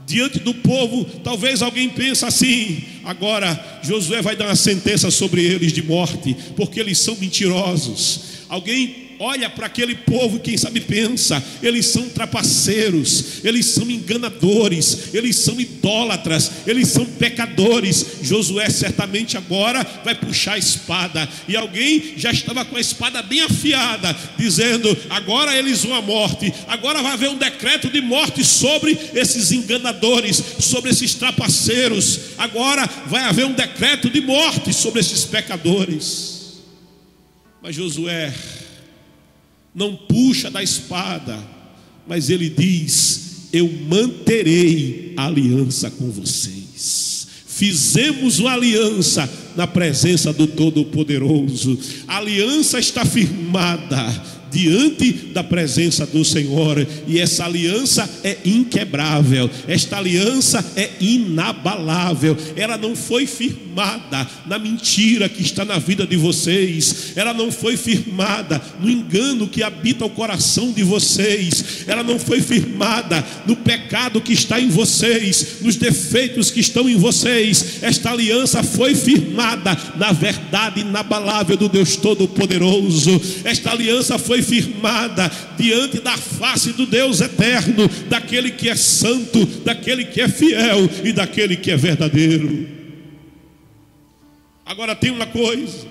diante do povo. Talvez alguém pense assim: agora Josué vai dar uma sentença sobre eles de morte, porque eles são mentirosos. Alguém olha para aquele povo, quem sabe pensa: eles são trapaceiros, eles são enganadores, eles são idólatras, eles são pecadores. Josué certamente agora vai puxar a espada, e alguém já estava com a espada bem afiada, dizendo: agora eles vão à morte, agora vai haver um decreto de morte sobre esses enganadores, sobre esses trapaceiros, agora vai haver um decreto de morte sobre esses pecadores. Mas Josué não puxa da espada, mas ele diz: eu manterei a aliança com vocês, fizemos uma aliança na presença do Todo-Poderoso. A aliança está firmada diante da presença do Senhor, e essa aliança é inquebrável, esta aliança é inabalável. Ela não foi firmada na mentira que está na vida de vocês, ela não foi firmada no engano que habita o coração de vocês, ela não foi firmada no pecado que está em vocês, nos defeitos que estão em vocês. Esta aliança foi firmada na verdade inabalável do Deus Todo-Poderoso. Esta aliança foi firmada diante da face do Deus eterno, daquele que é santo, daquele que é fiel e daquele que é verdadeiro. Agora tem uma coisa: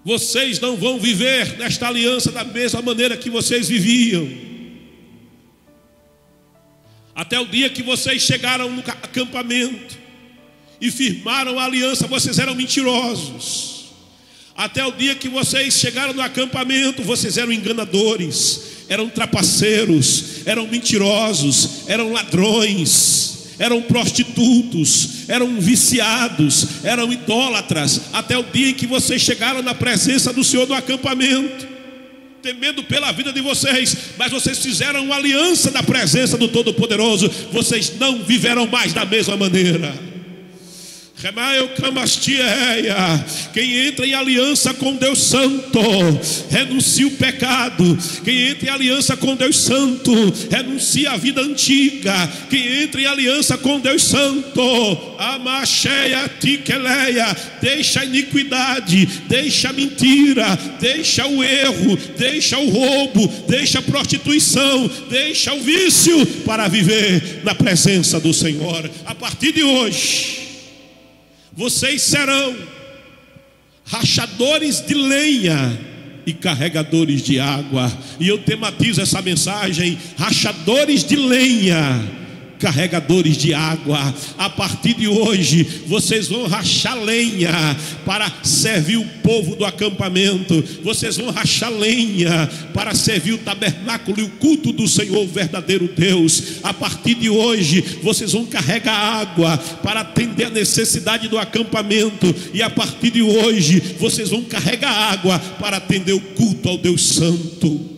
vocês não vão viver nesta aliança da mesma maneira que vocês viviam. Até o dia que vocês chegaram no acampamento e firmaram a aliança, vocês eram mentirosos. Até o dia que vocês chegaram no acampamento, vocês eram enganadores, eram trapaceiros, eram mentirosos, eram ladrões, eram prostitutos, eram viciados, eram idólatras. Até o dia em que vocês chegaram na presença do Senhor no acampamento, temendo pela vida de vocês, mas vocês fizeram uma aliança na presença do Todo-Poderoso. Vocês não viverão mais da mesma maneira. Quem entra em aliança com Deus Santo renuncia o pecado. Quem entra em aliança com Deus Santo renuncia a vida antiga. Quem entra em aliança com Deus Santo deixa a iniquidade, deixa a mentira, deixa o erro, deixa o roubo, deixa a prostituição, deixa o vício, para viver na presença do Senhor. A partir de hoje, vocês serão rachadores de lenha e carregadores de água. E eu tematizo essa mensagem: rachadores de lenha, carregadores de água. A partir de hoje, vocês vão rachar lenha para servir o povo do acampamento. Vocês vão rachar lenha para servir o tabernáculo e o culto do Senhor, o verdadeiro Deus. A partir de hoje, vocês vão carregar água para atender a necessidade do acampamento. E a partir de hoje, vocês vão carregar água para atender o culto ao Deus Santo.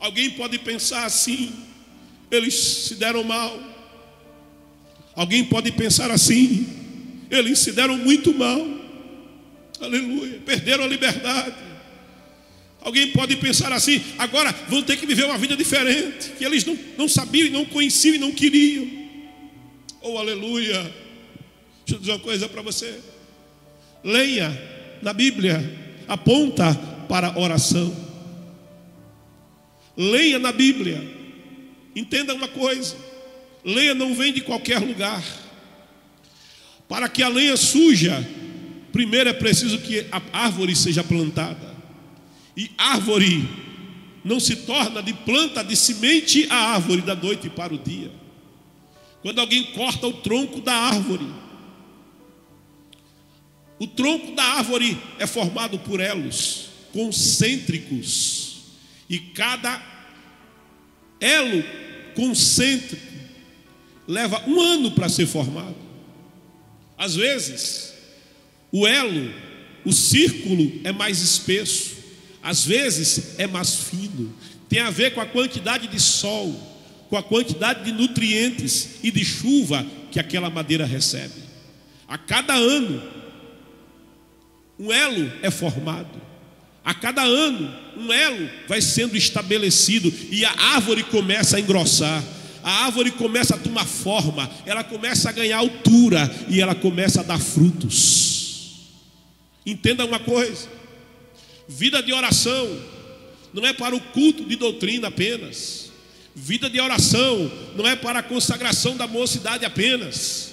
Alguém pode pensar assim: eles se deram mal. Alguém pode pensar assim: eles se deram muito mal. Aleluia, perderam a liberdade. Alguém pode pensar assim: agora vão ter que viver uma vida diferente, que eles não sabiam e não conheciam e não queriam. Oh, aleluia. Deixa eu dizer uma coisa para você: lenha na Bíblia aponta para a oração. Lenha na Bíblia, entenda uma coisa: lenha não vem de qualquer lugar. Para que a lenha surja, primeiro é preciso que a árvore seja plantada. E árvore não se torna de planta, de semente a árvore da noite para o dia. Quando alguém corta o tronco da árvore, o tronco da árvore é formado por elos concêntricos, e cada elo concêntrico leva 1 ano para ser formado. Às vezes o elo, o círculo é mais espesso, às vezes é mais fino. Tem a ver com a quantidade de sol, com a quantidade de nutrientes e de chuva que aquela madeira recebe. A cada ano um elo é formado. A cada ano um elo vai sendo estabelecido e a árvore começa a engrossar. A árvore começa a tomar forma, ela começa a ganhar altura e ela começa a dar frutos. Entenda uma coisa: vida de oração não é para o culto de doutrina apenas. Vida de oração não é para a consagração da mocidade apenas.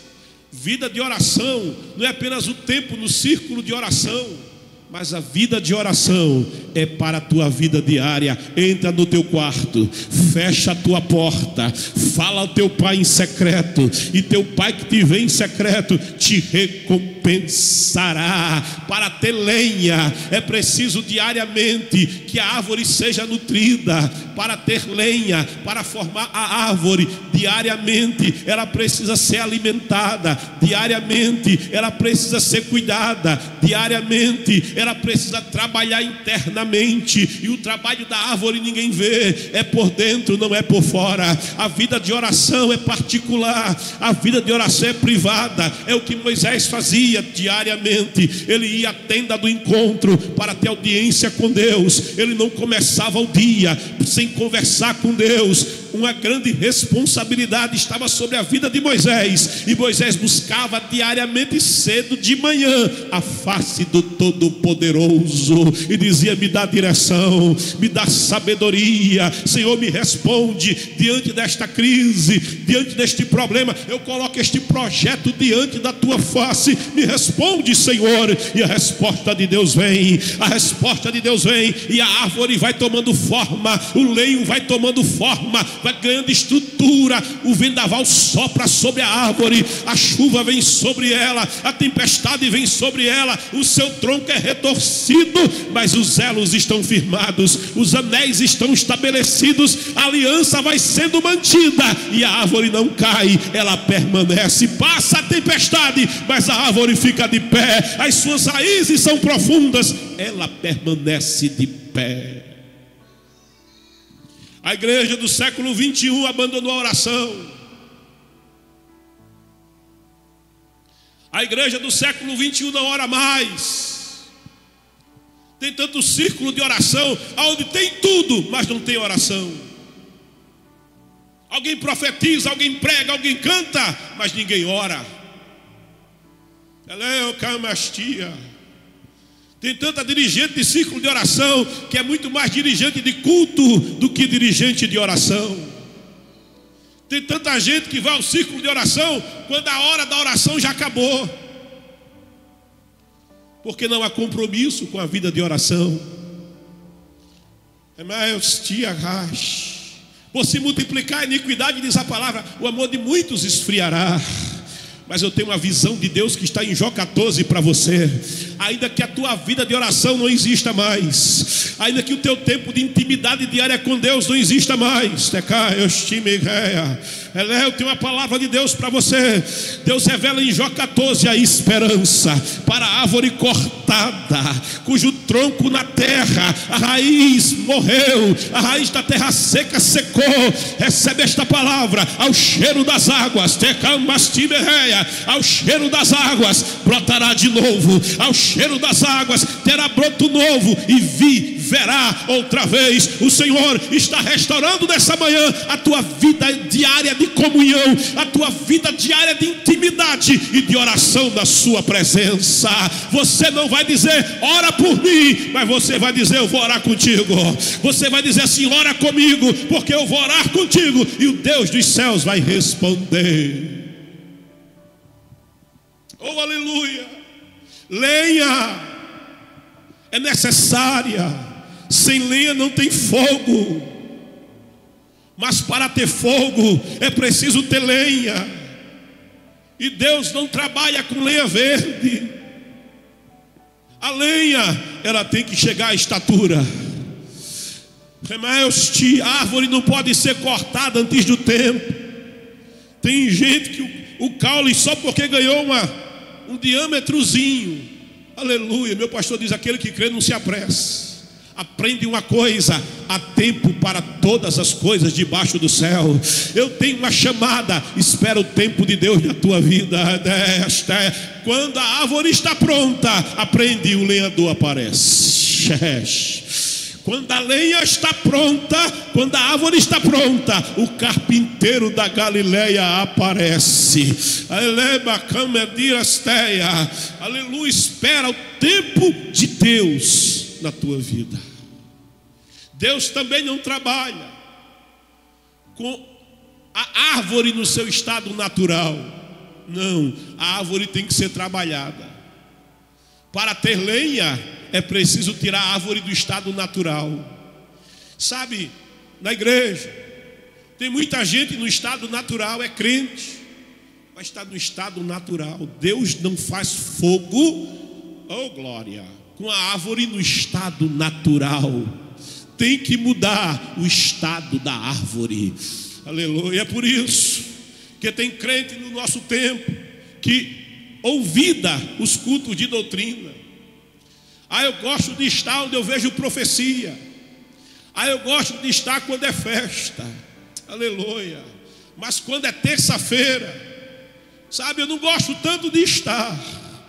Vida de oração não é apenas o tempo no círculo de oração. Mas a vida de oração é para a tua vida diária. Entra no teu quarto, fecha a tua porta, fala ao teu pai em secreto, e teu pai que te vê em secreto te recompensará. Para ter lenha é preciso diariamente que a árvore seja nutrida. Para ter lenha, para formar a árvore diariamente, ela precisa ser alimentada diariamente, ela precisa ser cuidada diariamente, ela precisa trabalhar internamente. E o trabalho da árvore ninguém vê, é por dentro, não é por fora. A vida de oração é particular, a vida de oração é privada. É o que Moisés fazia diariamente. Ele ia à tenda do encontro para ter audiência com Deus. Ele não começava o dia sem conversar com Deus. Uma grande responsabilidade estava sobre a vida de Moisés, e Moisés buscava diariamente cedo de manhã a face do Todo-Poderoso e dizia: me dá direção, me dá sabedoria, Senhor, me responde diante desta crise, diante deste problema. Eu coloco este projeto diante da tua face, me responde, Senhor. E a resposta de Deus vem, a resposta de Deus vem, e a árvore vai tomando forma, o lenho vai tomando forma, vai ganhando estrutura. O vendaval sopra sobre a árvore, a chuva vem sobre ela, a tempestade vem sobre ela, o seu tronco é retorcido, mas os elos estão firmados, os anéis estão estabelecidos, a aliança vai sendo mantida, e a árvore não cai, ela permanece. Passa a tempestade, mas a árvore fica de pé, as suas raízes são profundas, ela permanece de pé. A igreja do século 21 abandonou a oração. A igreja do século 21 não ora mais. Tem tanto círculo de oração, onde tem tudo, mas não tem oração. Alguém profetiza, alguém prega, alguém canta, mas ninguém ora. Tem tanta dirigente de círculo de oração que é muito mais dirigente de culto do que dirigente de oração. Tem tanta gente que vai ao círculo de oração quando a hora da oração já acabou, porque não há compromisso com a vida de oração. Por se multiplicar a iniquidade, diz a palavra, o amor de muitos esfriará. Mas eu tenho uma visão de Deus que está em Jó 14 para você. Ainda que a tua vida de oração não exista mais, ainda que o teu tempo de intimidade diária com Deus não exista mais, eu tenho uma palavra de Deus para você. Deus revela em Jó 14 a esperança para a árvore cortada, cujo tronco na terra, a raiz morreu, a raiz da terra seca secou. Recebe esta palavra: ao cheiro das águas, ao cheiro das águas brotará de novo, ao cheiro das águas terá broto novo, e verá outra vez. O Senhor está restaurando nessa manhã a tua vida diária de comunhão, a tua vida diária de intimidade e de oração na sua presença. Você não vai dizer ora por mim, mas você vai dizer eu vou orar contigo. Você vai dizer assim: ora comigo, porque eu vou orar contigo, e o Deus dos céus vai responder. Oh, aleluia! Lenha é necessária. Sem lenha não tem fogo. Mas para ter fogo é preciso ter lenha. E Deus não trabalha com lenha verde. A lenha, ela tem que chegar à estatura. A árvore não pode ser cortada antes do tempo. Tem gente que o caule, só porque ganhou um diâmetrozinho, aleluia, meu pastor diz: aquele que crê não se apresse. Aprende uma coisa: há tempo para todas as coisas debaixo do céu. Eu tenho uma chamada, espera o tempo de Deus na tua vida. Quando a árvore está pronta, aprende, o lenhador aparece. Quando a lenha está pronta, quando a árvore está pronta, o carpinteiro da Galileia aparece. Aleluia, espera o tempo de Deus na tua vida. Deus também não trabalha com a árvore no seu estado natural. Não, a árvore tem que ser trabalhada. Para ter lenha é preciso tirar a árvore do estado natural. Sabe, na igreja tem muita gente no estado natural, é crente, mas está no estado natural. Deus não faz fogo, oh glória, com a árvore no estado natural. Tem que mudar o estado da árvore. Aleluia. É por isso que tem crente no nosso tempo que ouvida os cultos de doutrina. Eu gosto de estar onde eu vejo profecia. Eu gosto de estar quando é festa. Aleluia. Mas quando é terça-feira, sabe, eu não gosto tanto de estar.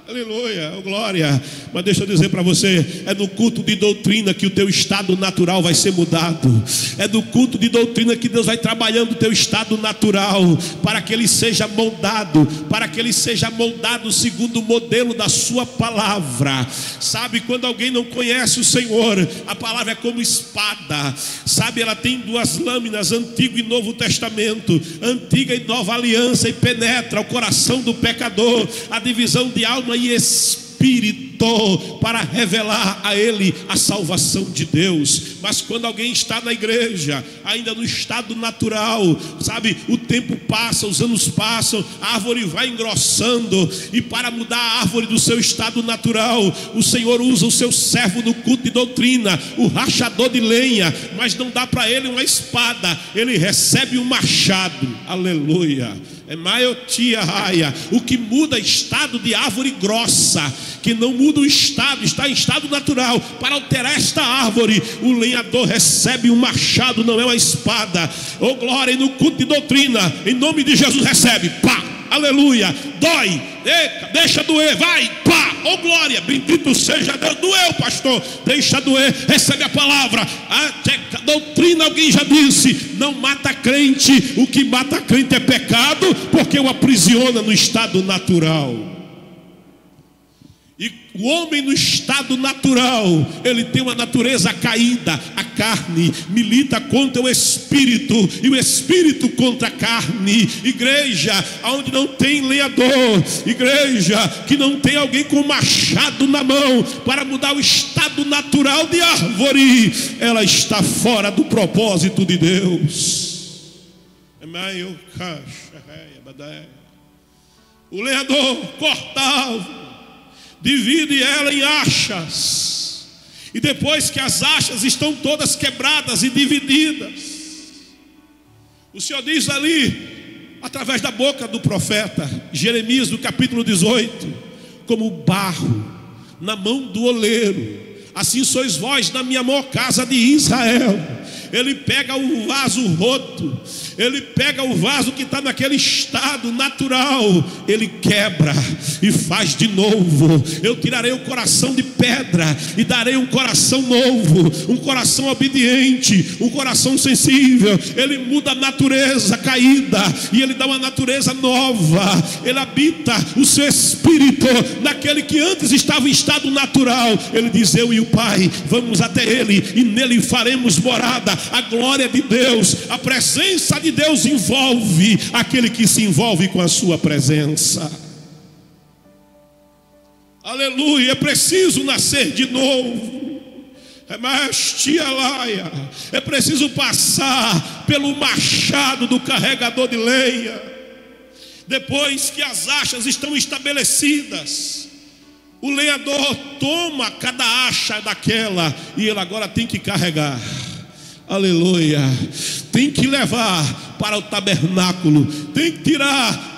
Aleluia, oh glória. Mas deixa eu dizer para você, é no culto de doutrina que o teu estado natural vai ser mudado. É no culto de doutrina que Deus vai trabalhando o teu estado natural, para que ele seja moldado, para que ele seja moldado segundo o modelo da sua palavra. Sabe, quando alguém não conhece o Senhor, a palavra é como espada. Sabe, ela tem duas lâminas, Antigo e Novo Testamento, Antiga e Nova Aliança, e penetra o coração do pecador, a divisão de alma e espírito, para revelar a ele a salvação de Deus. Mas quando alguém está na igreja ainda no estado natural, sabe, o tempo passa, os anos passam, a árvore vai engrossando, e para mudar a árvore do seu estado natural, o Senhor usa o seu servo no culto de doutrina, o rachador de lenha, mas não dá para ele uma espada, ele recebe um machado. Aleluia. É maiotia raia. O que muda estado de árvore grossa, que não muda o estado, está em estado natural. Para alterar esta árvore, o lenhador recebe um machado, não é uma espada. Oh glória, e no culto de doutrina, em nome de Jesus, recebe, pá, aleluia, dói, eita, deixa doer, vai, pá, oh glória, bendito seja Deus. Doeu, pastor, deixa doer, recebe a palavra. A doutrina, alguém já disse, não mata crente. O que mata crente é pecado, porque o aprisiona no estado natural. E o homem no estado natural, ele tem uma natureza caída. A carne milita contra o espírito, e o espírito contra a carne. Igreja onde não tem lenhador, igreja que não tem alguém com machado na mão para mudar o estado natural de árvore, ela está fora do propósito de Deus. O lenhador cortava, divide ela em achas, e depois que as achas estão todas quebradas e divididas, o Senhor diz ali, através da boca do profeta Jeremias, no capítulo 18: como barro na mão do oleiro, assim sois vós na minha maior casa de Israel. Ele pega o vaso roto, ele pega o vaso que está naquele estado natural, ele quebra e faz de novo. Eu tirarei o coração de pedra e darei um coração novo, um coração obediente, um coração sensível. Ele muda a natureza caída e ele dá uma natureza nova. Ele habita o seu espírito naquele que antes estava em estado natural. Ele diz: eu e o Pai vamos até ele e nele faremos morada. A glória de Deus, a presença de Deus envolve aquele que se envolve com a sua presença. Aleluia. É preciso nascer de novo. É preciso passar pelo machado do carregador de lenha. Depois que as achas estão estabelecidas, o lenhador toma cada acha daquela e ele agora tem que carregar. Aleluia. Tem que levar para o tabernáculo, tem que tirar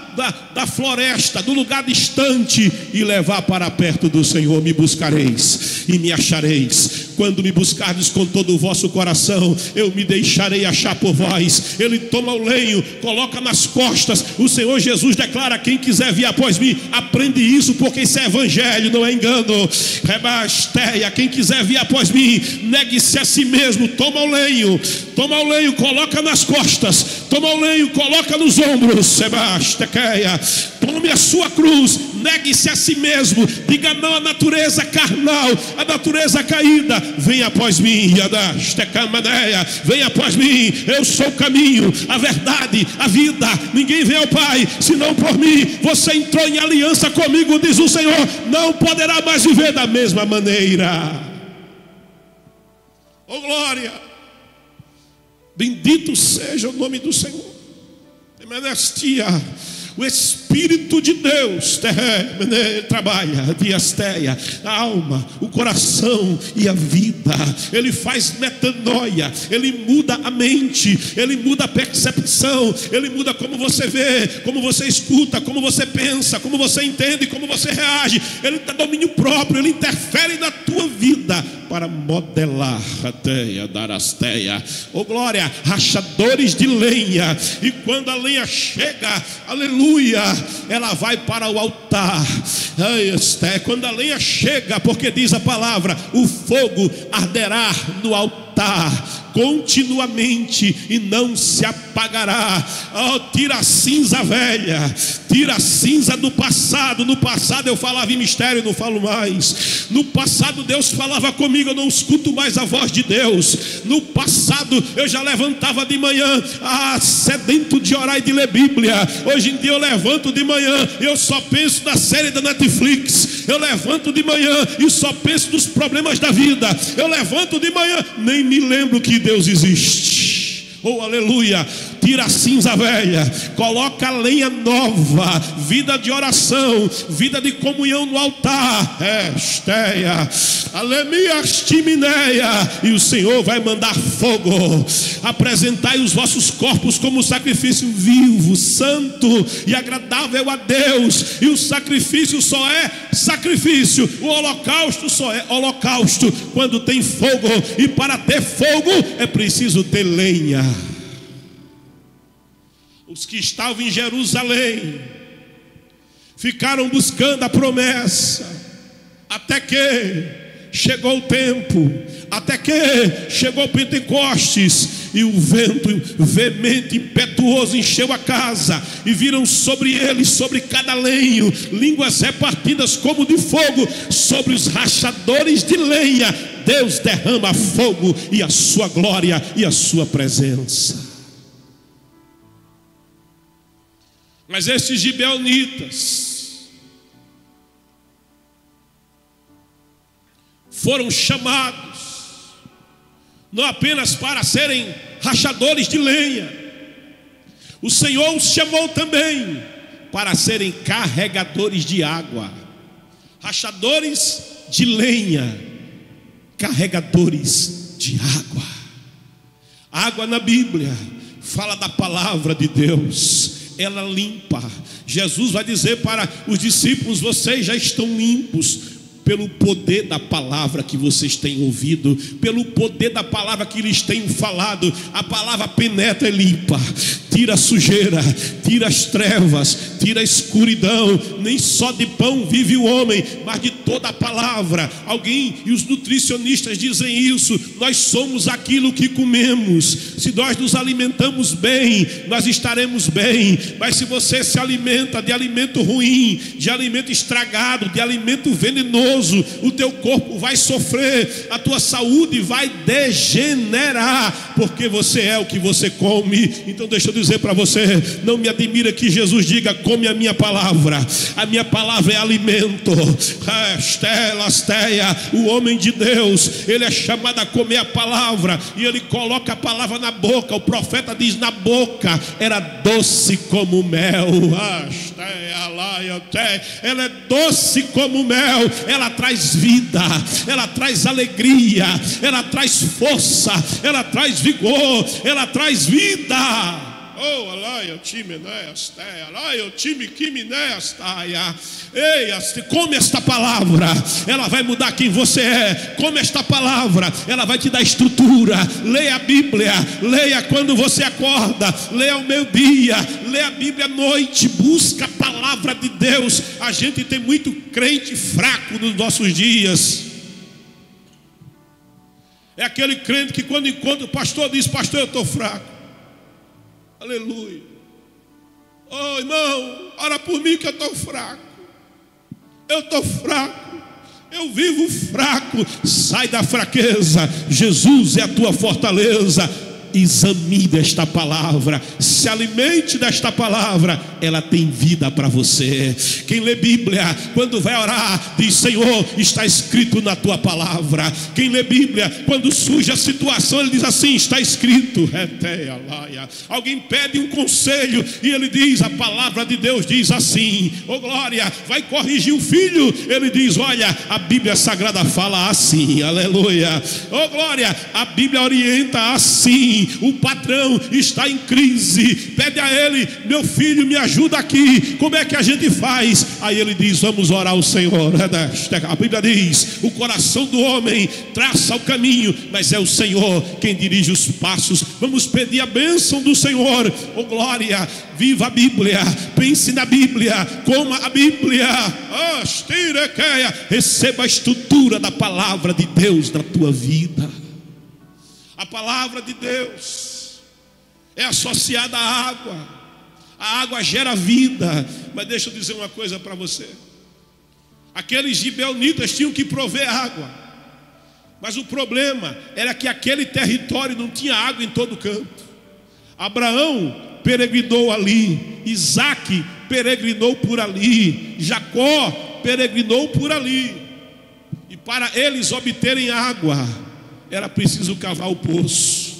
da floresta, do lugar distante, e levar para perto do Senhor. Me buscareis e me achareis. Quando me buscardes com todo o vosso coração, eu me deixarei achar por vós. Ele toma o lenho, coloca nas costas. O Senhor Jesus declara: quem quiser vir após mim, aprende isso, porque isso é evangelho, não é engano. Rebasteia, quem quiser vir após mim, negue-se a si mesmo. Toma o lenho, coloca nas costas. Toma o lenho, coloca nos ombros. Sebasteia, tome a sua cruz, negue-se a si mesmo, diga não à natureza carnal, à natureza caída. Venha após mim, venha após mim. Eu sou o caminho, a verdade, a vida. Ninguém vem ao Pai senão por mim. Você entrou em aliança comigo, diz o Senhor, não poderá mais viver da mesma maneira. Oh glória, bendito seja o nome do Senhor. O Espírito de Deus trabalha, diasteia, a alma, o coração e a vida. Ele faz metanoia, ele muda a mente, ele muda a percepção, ele muda como você vê, como você escuta, como você pensa, como você entende, como você reage. Ele dá domínio próprio, ele interfere na tua vida para modelar a teia, dar as teia. Oh glória, rachadores de lenha. E quando a lenha chega, aleluia, ela vai para o altar. Quando a lenha chega, porque diz a palavra, o fogo arderá no altar continuamente e não se apagará. Oh, tira a cinza velha, tira a cinza do passado. No passado eu falava em mistério, não falo mais. No passado Deus falava comigo, eu não escuto mais a voz de Deus. No passado eu já levantava de manhã sedento de orar e de ler Bíblia. Hoje em dia eu levanto de manhã, eu só penso na série da Netflix. Eu levanto de manhã e só penso nos problemas da vida. Eu levanto de manhã, nem me lembro que Deus existe. Oh aleluia. Tira a cinza velha, coloca a lenha nova, vida de oração, vida de comunhão no altar. Esteia, alemias timineia. E o Senhor vai mandar fogo. Apresentai os vossos corpos como sacrifício vivo, santo e agradável a Deus. E o sacrifício só é sacrifício, o holocausto só é holocausto quando tem fogo. E para ter fogo é preciso ter lenha. Os que estavam em Jerusalém ficaram buscando a promessa, até que chegou o tempo, até que chegou Pentecostes, e o vento veemente, impetuoso encheu a casa, e viram sobre eles, sobre cada lenho, línguas repartidas como de fogo. Sobre os rachadores de lenha Deus derrama fogo e a sua glória e a sua presença. Mas estes gibeonitas foram chamados não apenas para serem rachadores de lenha, o Senhor os chamou também para serem carregadores de água. Rachadores de lenha, carregadores de água. Água na Bíblia fala da palavra de Deus. Ela limpa. Jesus vai dizer para os discípulos: vocês já estão limpos pelo poder da palavra que vocês têm ouvido, pelo poder da palavra que lhes tenho falado. A palavra penetra e limpa, tira a sujeira, tira as trevas, tira a escuridão. Nem só de pão vive o homem, mas de toda a palavra. Alguém, e os nutricionistas dizem isso, nós somos aquilo que comemos. Se nós nos alimentamos bem, nós estaremos bem. Mas se você se alimenta de alimento ruim, de alimento estragado, de alimento venenoso, o teu corpo vai sofrer, a tua saúde vai degenerar, porque você é o que você come. Então deixa eu dizer para você, não me admira que Jesus diga: come a minha palavra. A minha palavra é alimento. O homem de Deus, ele é chamado a comer a palavra, e ele coloca a palavra na boca. O profeta diz: na boca era doce como mel. Ela é doce como mel. Ela traz vida, ela traz alegria, ela traz força, ela traz vigor, ela traz vida. Oh, alaia, time nesta, alaia, time que me nesta. Ei, come esta palavra, ela vai mudar quem você é. Come esta palavra, ela vai te dar estrutura. Leia a Bíblia, leia quando você acorda, leia ao meio-dia, leia a Bíblia à noite, busca a palavra de Deus. A gente tem muito crente fraco nos nossos dias. É aquele crente que quando encontra o pastor diz: pastor, eu estou fraco. Aleluia. Oh irmão, ora por mim que eu estou fraco. Eu estou fraco, eu vivo fraco. Sai da fraqueza, Jesus é a tua fortaleza. Examine esta palavra, se alimente desta palavra, ela tem vida para você. Quem lê Bíblia, quando vai orar, diz: Senhor, está escrito na tua palavra. Quem lê Bíblia, quando surge a situação, ele diz assim: está escrito. Alguém pede um conselho e ele diz: a palavra de Deus diz assim. Oh glória, vai corrigir o filho, ele diz: olha, a Bíblia Sagrada fala assim. Aleluia. Oh glória, a Bíblia orienta assim. O patrão está em crise, pede a ele: meu filho, me ajuda aqui, como é que a gente faz? Aí ele diz: vamos orar ao Senhor. A Bíblia diz: o coração do homem traça o caminho, mas é o Senhor quem dirige os passos. Vamos pedir a bênção do Senhor. Oh glória, viva a Bíblia, pense na Bíblia, coma a Bíblia, receba a estrutura da palavra de Deus na tua vida. A palavra de Deus é associada à água. A água gera vida. Mas deixa eu dizer uma coisa para você. Aqueles gibeonitas tinham que prover água, mas o problema era que aquele território não tinha água em todo canto. Abraão peregrinou ali, Isaque peregrinou por ali, Jacó peregrinou por ali. E para eles obterem água, era preciso cavar o poço.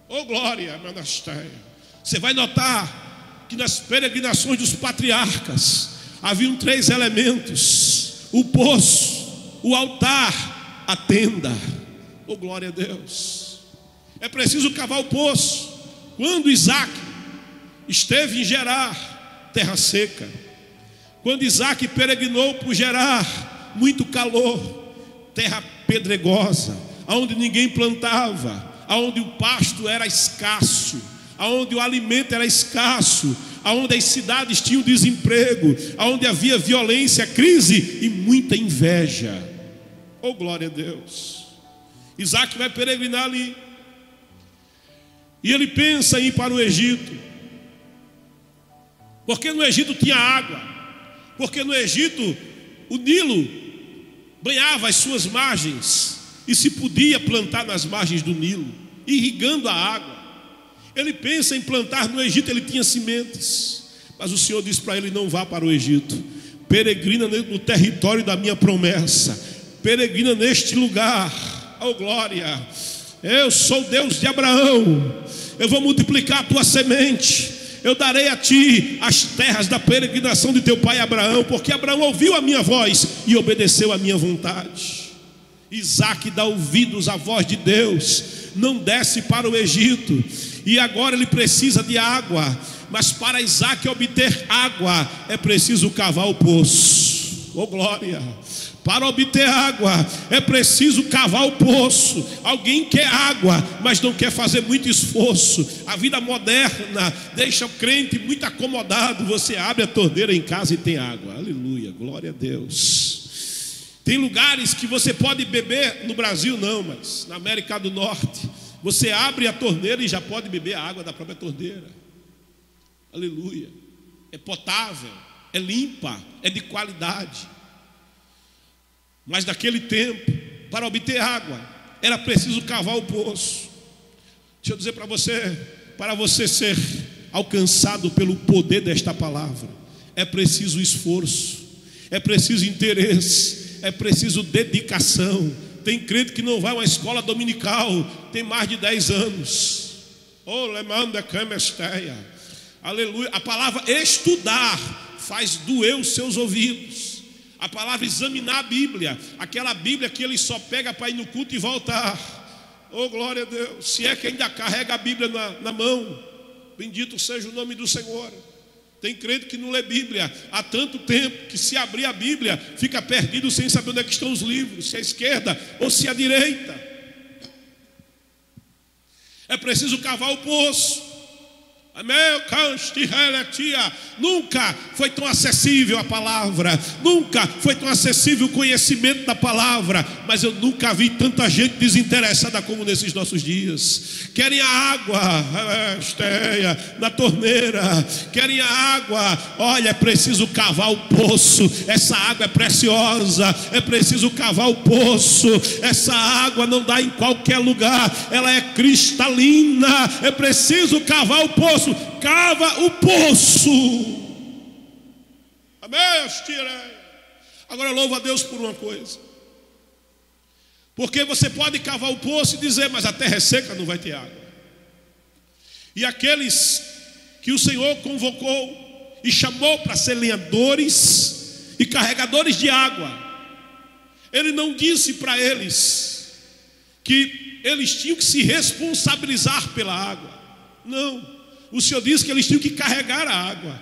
Oh glória, Manastéia. Você vai notar que nas peregrinações dos patriarcas haviam 3 elementos: o poço, o altar, a tenda. Oh glória a Deus. É preciso cavar o poço. Quando Isaque esteve em Gerar, terra seca. Quando Isaque peregrinou por Gerar, muito calor, terra pedregosa, aonde ninguém plantava, aonde o pasto era escasso, aonde o alimento era escasso, aonde as cidades tinham desemprego, aonde havia violência, crise e muita inveja. Oh glória a Deus. Isaque vai peregrinar ali, e ele pensa em ir para o Egito, porque no Egito tinha água, porque no Egito o Nilo banhava as suas margens e se podia plantar nas margens do Nilo, irrigando a água. Ele pensa em plantar no Egito, ele tinha sementes, mas o Senhor disse para ele: não vá para o Egito, peregrina no território da minha promessa, peregrina neste lugar. Oh glória, eu sou Deus de Abraão, eu vou multiplicar a tua semente, eu darei a ti as terras da peregrinação de teu pai Abraão, porque Abraão ouviu a minha voz e obedeceu a minha vontade. Isaque dá ouvidos à voz de Deus, não desce para o Egito, e agora ele precisa de água, mas para Isaque obter água é preciso cavar o poço. Oh glória. Para obter água é preciso cavar o poço. Alguém quer água, mas não quer fazer muito esforço. A vida moderna deixa o crente muito acomodado. Você abre a torneira em casa e tem água. Aleluia, glória a Deus. Tem lugares que você pode beber, no Brasil não, mas na América do Norte você abre a torneira e já pode beber a água da própria torneira. Aleluia. É potável, é limpa, é de qualidade. Mas naquele tempo, para obter água, era preciso cavar o poço. Deixa eu dizer para você ser alcançado pelo poder desta palavra, é preciso esforço, é preciso interesse, é preciso dedicação. Tem crente que não vai a uma escola dominical, tem mais de 10 anos. Oh, lemanda camesteia. Aleluia. A palavra estudar faz doer os seus ouvidos. A palavra examinar a Bíblia, aquela Bíblia que ele só pega para ir no culto e voltar. Oh glória a Deus. Se é que ainda carrega a Bíblia na mão, bendito seja o nome do Senhor. Tem crente que não lê Bíblia há tanto tempo que se abrir a Bíblia fica perdido sem saber onde é que estão os livros, se é a esquerda ou se é a direita. É preciso cavar o poço. Nunca foi tão acessível a palavra, nunca foi tão acessível o conhecimento da palavra, mas eu nunca vi tanta gente desinteressada como nesses nossos dias. Querem a água, esteia, na torneira, querem a água. Olha, é preciso cavar o poço, essa água é preciosa, é preciso cavar o poço, essa água não dá em qualquer lugar, ela é cristalina, é preciso cavar o poço. Cava o poço. Amém? Agora louvo a Deus por uma coisa, porque você pode cavar o poço e dizer, mas a terra é seca, não vai ter água. E aqueles que o Senhor convocou e chamou para ser lenhadores e carregadores de água, Ele não disse para eles que eles tinham que se responsabilizar pela água. Não. O Senhor disse que eles tinham que carregar a água,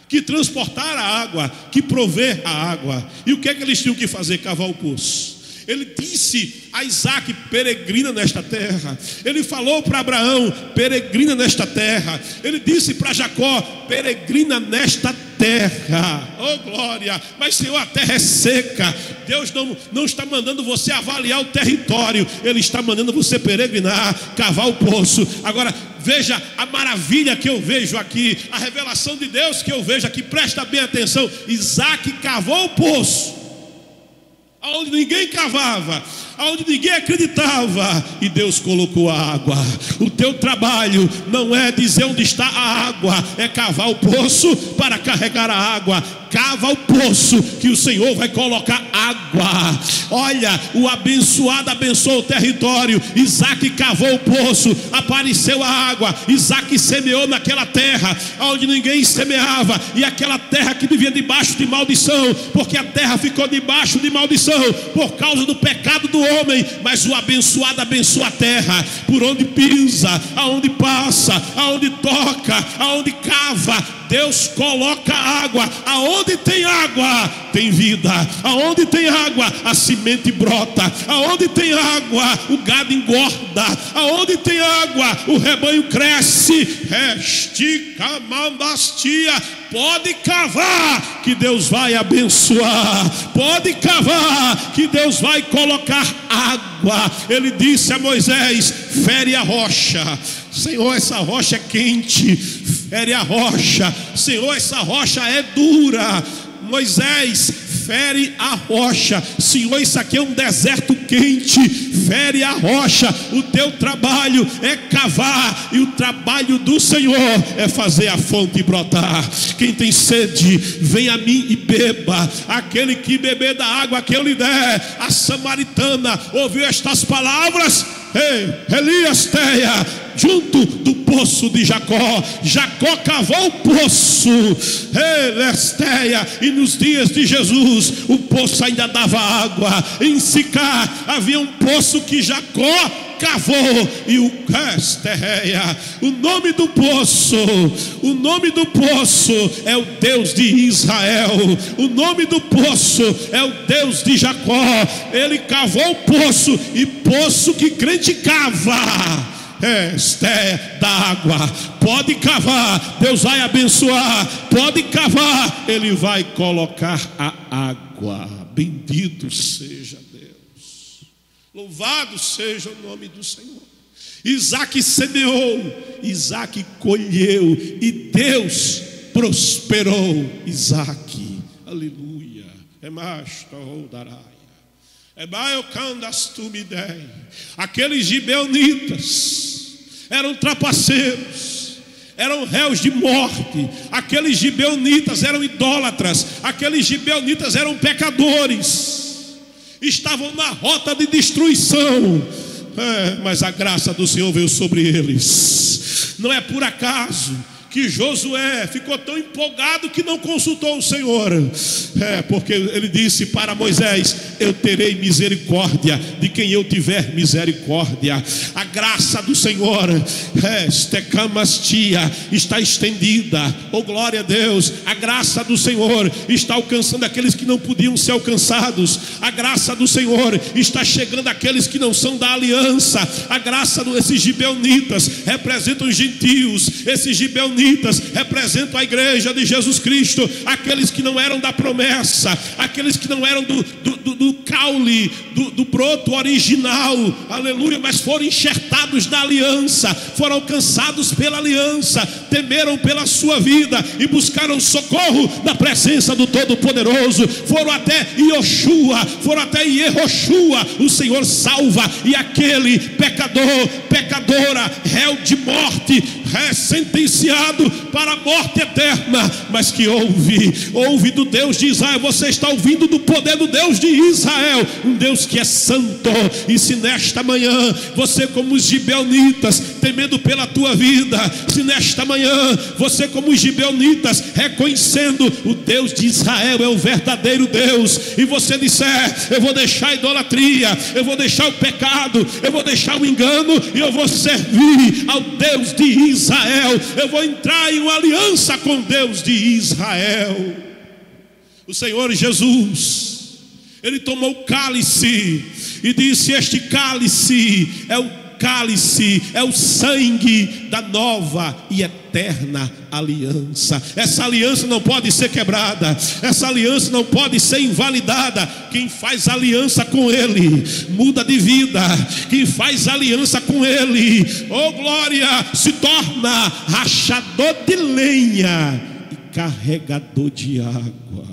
que transportar a água, que prover a água. E o que é que eles tinham que fazer? Cavar o poço. Ele disse a Isaac, peregrina nesta terra. Ele falou para Abraão, peregrina nesta terra. Ele disse para Jacó, peregrina nesta terra. Oh glória! Mas Senhor, a terra é seca. Deus não está mandando você avaliar o território, Ele está mandando você peregrinar, cavar o poço. Agora veja a maravilha que eu vejo aqui, a revelação de Deus que eu vejo aqui. Presta bem atenção. Isaac cavou o poço aonde ninguém cavava, aonde ninguém acreditava, e Deus colocou a água. O teu trabalho não é dizer onde está a água, é cavar o poço para carregar a água. Cava o poço que o Senhor vai colocar água. Olha, o abençoado abençoou o território. Isaac cavou o poço, apareceu a água. Isaac semeou naquela terra onde ninguém semeava, e aquela terra que vivia debaixo de maldição, porque a terra ficou debaixo de maldição por causa do pecado do homem. Mas o abençoado abençoa a terra, por onde pisa, aonde passa, aonde toca, aonde cava, Deus coloca água. Aonde tem água, tem vida. Aonde tem água, a semente brota. Aonde tem água, o gado engorda. Aonde tem água, o rebanho cresce. Pode cavar, que Deus vai abençoar. Pode cavar, que Deus vai colocar água. Ele disse a Moisés, fere a rocha. Senhor, essa rocha é quente. Fere a rocha. Senhor, essa rocha é dura. Moisés, fere a rocha. Senhor, isso aqui é um deserto quente. Fere a rocha. O teu trabalho é cavar, e o trabalho do Senhor é fazer a fonte brotar. Quem tem sede, vem a mim e beba. Aquele que beber da água que eu lhe der. A samaritana ouviu estas palavras. Elias teia, junto do poço de Jacó. Jacó cavou o poço, e nos dias de Jesus o poço ainda dava água. Em Sicar havia um poço que Jacó cavou, e o nome do poço é o Deus de Israel. O nome do poço é o Deus de Jacó. Ele cavou o poço, e poço que crente cava da água. Pode cavar, Deus vai abençoar. Pode cavar, Ele vai colocar a água. Bendito seja Deus, louvado seja o nome do Senhor. Isaac semeou, Isaac colheu, e Deus prosperou Isaac. Aleluia. Aqueles gibeonitas eram trapaceiros, eram réus de morte. Aqueles gibeonitas eram idólatras. Aqueles gibeonitas eram pecadores, estavam na rota de destruição. Mas a graça do Senhor veio sobre eles. Não é por acaso que Josué ficou tão empolgado que não consultou o Senhor. Porque ele disse para Moisés: eu terei misericórdia de quem eu tiver misericórdia. A graça do Senhor está estendida. Oh glória a Deus. A graça do Senhor está alcançando aqueles que não podiam ser alcançados. A graça do Senhor está chegando àqueles que não são da aliança. A graça desses gibeonitas representam os gentios. Esses gibeonitas gibeonitas representam a igreja de Jesus Cristo, aqueles que não eram da promessa, aqueles que não eram do caule, do broto original, aleluia, mas foram enxertados na aliança, foram alcançados pela aliança, temeram pela sua vida e buscaram socorro na presença do Todo-Poderoso. Foram até Yoshua, foram até Yehoshua, o Senhor salva, e aquele pecador, pecadora, réu de morte, sentenciado para a morte eterna, mas que ouve do Deus de Israel. Você está ouvindo do poder do Deus de Israel, um Deus que é santo. E se nesta manhã você, como os gibeonitas, temendo pela tua vida, se nesta manhã você, como os gibeonitas, reconhecendo o Deus de Israel é o verdadeiro Deus, e você disser: eu vou deixar a idolatria, eu vou deixar o pecado, eu vou deixar o engano, e eu vou servir ao Deus de Israel, eu vou entrar em uma aliança com Deus de Israel. O Senhor Jesus, Ele tomou o cálice e disse: este cálice é o cálice, é o sangue da nova e eterna aliança. Essa aliança não pode ser quebrada, essa aliança não pode ser invalidada. Quem faz aliança com Ele muda de vida. Quem faz aliança com Ele, oh glória, se torna rachador de lenha e carregador de água.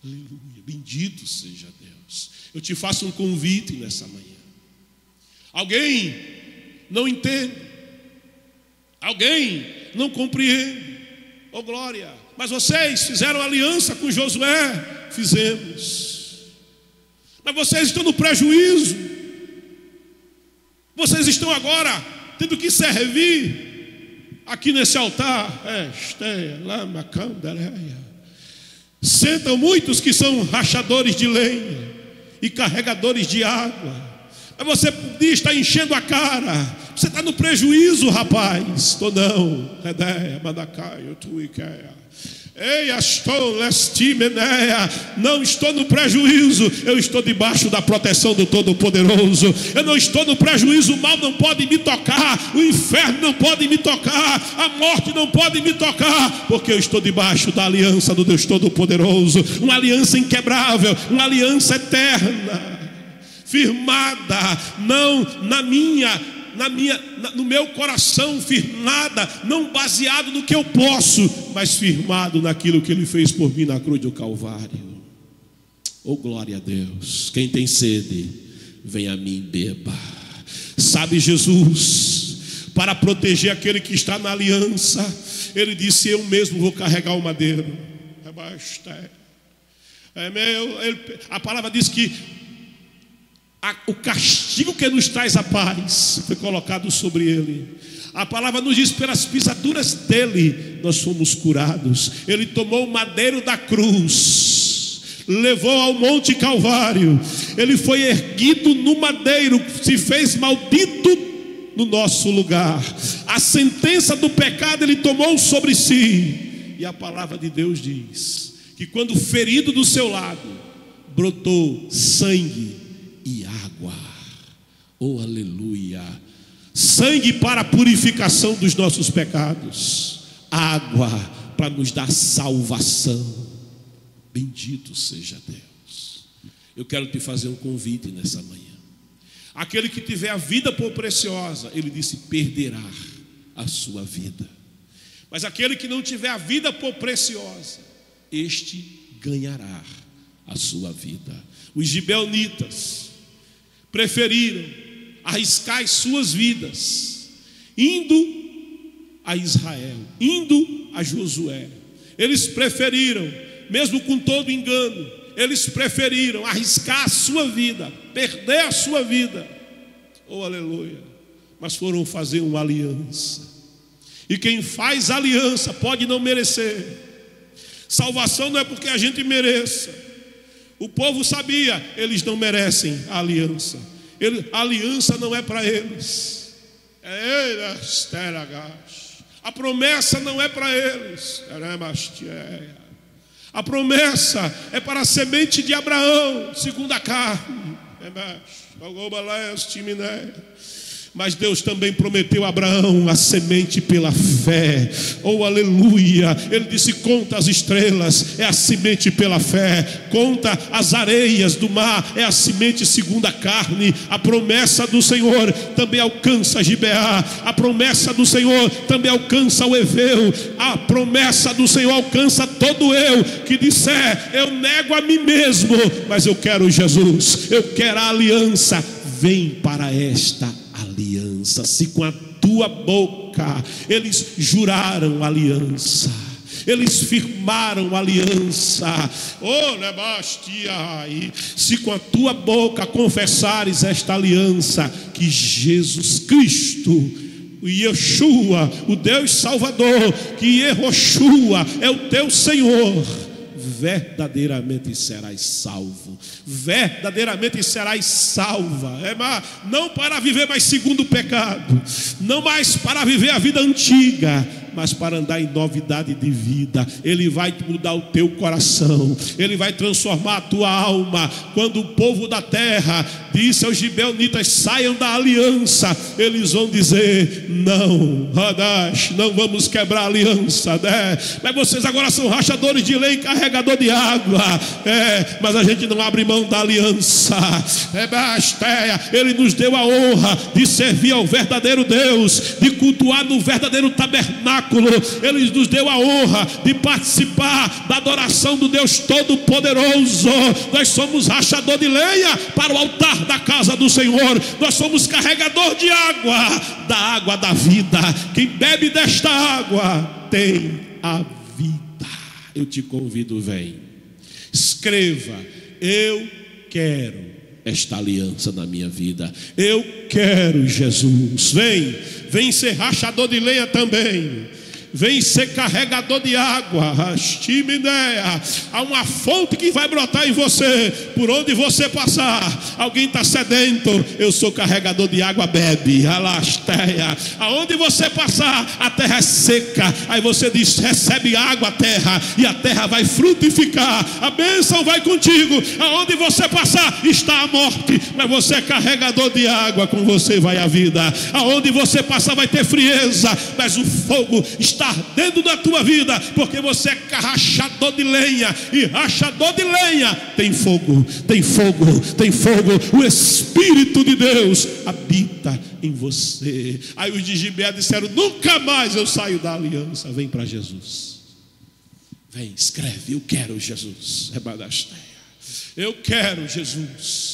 Aleluia, bendito seja Deus. Eu te faço um convite nessa manhã. Alguém não entende, alguém não compreende, oh glória, mas vocês fizeram aliança com Josué. Fizemos, mas vocês estão no prejuízo. Vocês estão agora tendo que servir aqui nesse altar. Sentam muitos que são rachadores de lenha e carregadores de água. Mas você podia estar enchendo a cara. Você está no prejuízo, rapaz. Estou não. Não estou no prejuízo. Eu estou debaixo da proteção do Todo-Poderoso. Eu não estou no prejuízo. O mal não pode me tocar, o inferno não pode me tocar, a morte não pode me tocar, porque eu estou debaixo da aliança do Deus Todo-Poderoso. Uma aliança inquebrável, uma aliança eterna, firmada não no meu coração, firmada não baseado no que eu posso, mas firmado naquilo que Ele fez por mim na cruz do Calvário. Oh glória a Deus. Quem tem sede, vem a mim, beba. Sabe, Jesus, para proteger aquele que está na aliança, Ele disse: eu mesmo vou carregar o madeiro. A palavra diz que o castigo que nos traz a paz foi colocado sobre Ele. A palavra nos diz: pelas pisaduras dele nós fomos curados. Ele tomou o madeiro da cruz, levou ao Monte Calvário. Ele foi erguido no madeiro, se fez maldito no nosso lugar. A sentença do pecado Ele tomou sobre si. E a palavra de Deus diz que quando ferido do seu lado, brotou sangue e água. Oh aleluia. Sangue para a purificação dos nossos pecados, água para nos dar salvação. Bendito seja Deus. Eu quero te fazer um convite nessa manhã. Aquele que tiver a vida por preciosa, Ele disse, perderá a sua vida. Mas aquele que não tiver a vida por preciosa, este ganhará a sua vida. Os gibeonitas preferiram arriscar as suas vidas, indo a Israel, indo a Josué. Eles preferiram, mesmo com todo engano, eles preferiram arriscar a sua vida, perder a sua vida. Oh aleluia. Mas foram fazer uma aliança. E quem faz aliança pode não merecer. Salvação não é porque a gente mereça. O povo sabia, eles não merecem a aliança. A aliança não é para eles. A promessa não é para eles. A promessa é para a semente de Abraão, segundo a carne. Mas Deus também prometeu a Abraão a semente pela fé. Oh, aleluia. Ele disse: conta as estrelas, é a semente pela fé. Conta as areias do mar, é a semente segundo a carne. A promessa do Senhor também alcança Gibeá. A promessa do Senhor também alcança o Eveu. A promessa do Senhor alcança todo eu que disser: eu nego a mim mesmo, mas eu quero Jesus, eu quero a aliança. Vem para esta aliança. Se com a tua boca eles juraram aliança, eles firmaram aliança, oh, Nebastiai, se com a tua boca confessares esta aliança, que Jesus Cristo, o Yeshua, o Deus Salvador, que Yehoshua é o teu Senhor, verdadeiramente serás salvo, verdadeiramente serás salva. Não para viver mais segundo o pecado, não mais para viver a vida antiga, mas para andar em novidade de vida. Ele vai mudar o teu coração, Ele vai transformar a tua alma. Quando o povo da terra disse aos gibeonitas: saiam da aliança, eles vão dizer: não, Hadash, não vamos quebrar a aliança, né? Mas vocês agora são rachadores de lei, carregador de água, mas a gente não abre mão da aliança. Ele nos deu a honra de servir ao verdadeiro Deus, de cultuar no verdadeiro tabernáculo. Ele nos deu a honra de participar da adoração do Deus Todo-Poderoso. Nós somos rachador de lenha para o altar da casa do Senhor. Nós somos carregador de água, da água da vida. Quem bebe desta água tem a vida. Eu te convido, vem, escreva: eu quero esta aliança na minha vida, eu quero Jesus. Vem ser rachador de lenha também, vem ser carregador de água. Há uma fonte que vai brotar em você, por onde você passar. Alguém está sedento, eu sou carregador de água, bebe. Aonde você passar, a terra é seca, aí você diz: recebe água, terra, e a terra vai frutificar, a bênção vai contigo. Aonde você passar está a morte, mas você é carregador de água, com você vai a vida. Aonde você passar vai ter frieza, mas o fogo está ardendo da tua vida, porque você é rachador de lenha, e rachador de lenha tem fogo, tem fogo, tem fogo. O Espírito de Deus habita em você. Aí os de Gibeá disseram: nunca mais eu saio da aliança. Vem para Jesus, vem, escreve: eu quero Jesus, eu quero Jesus.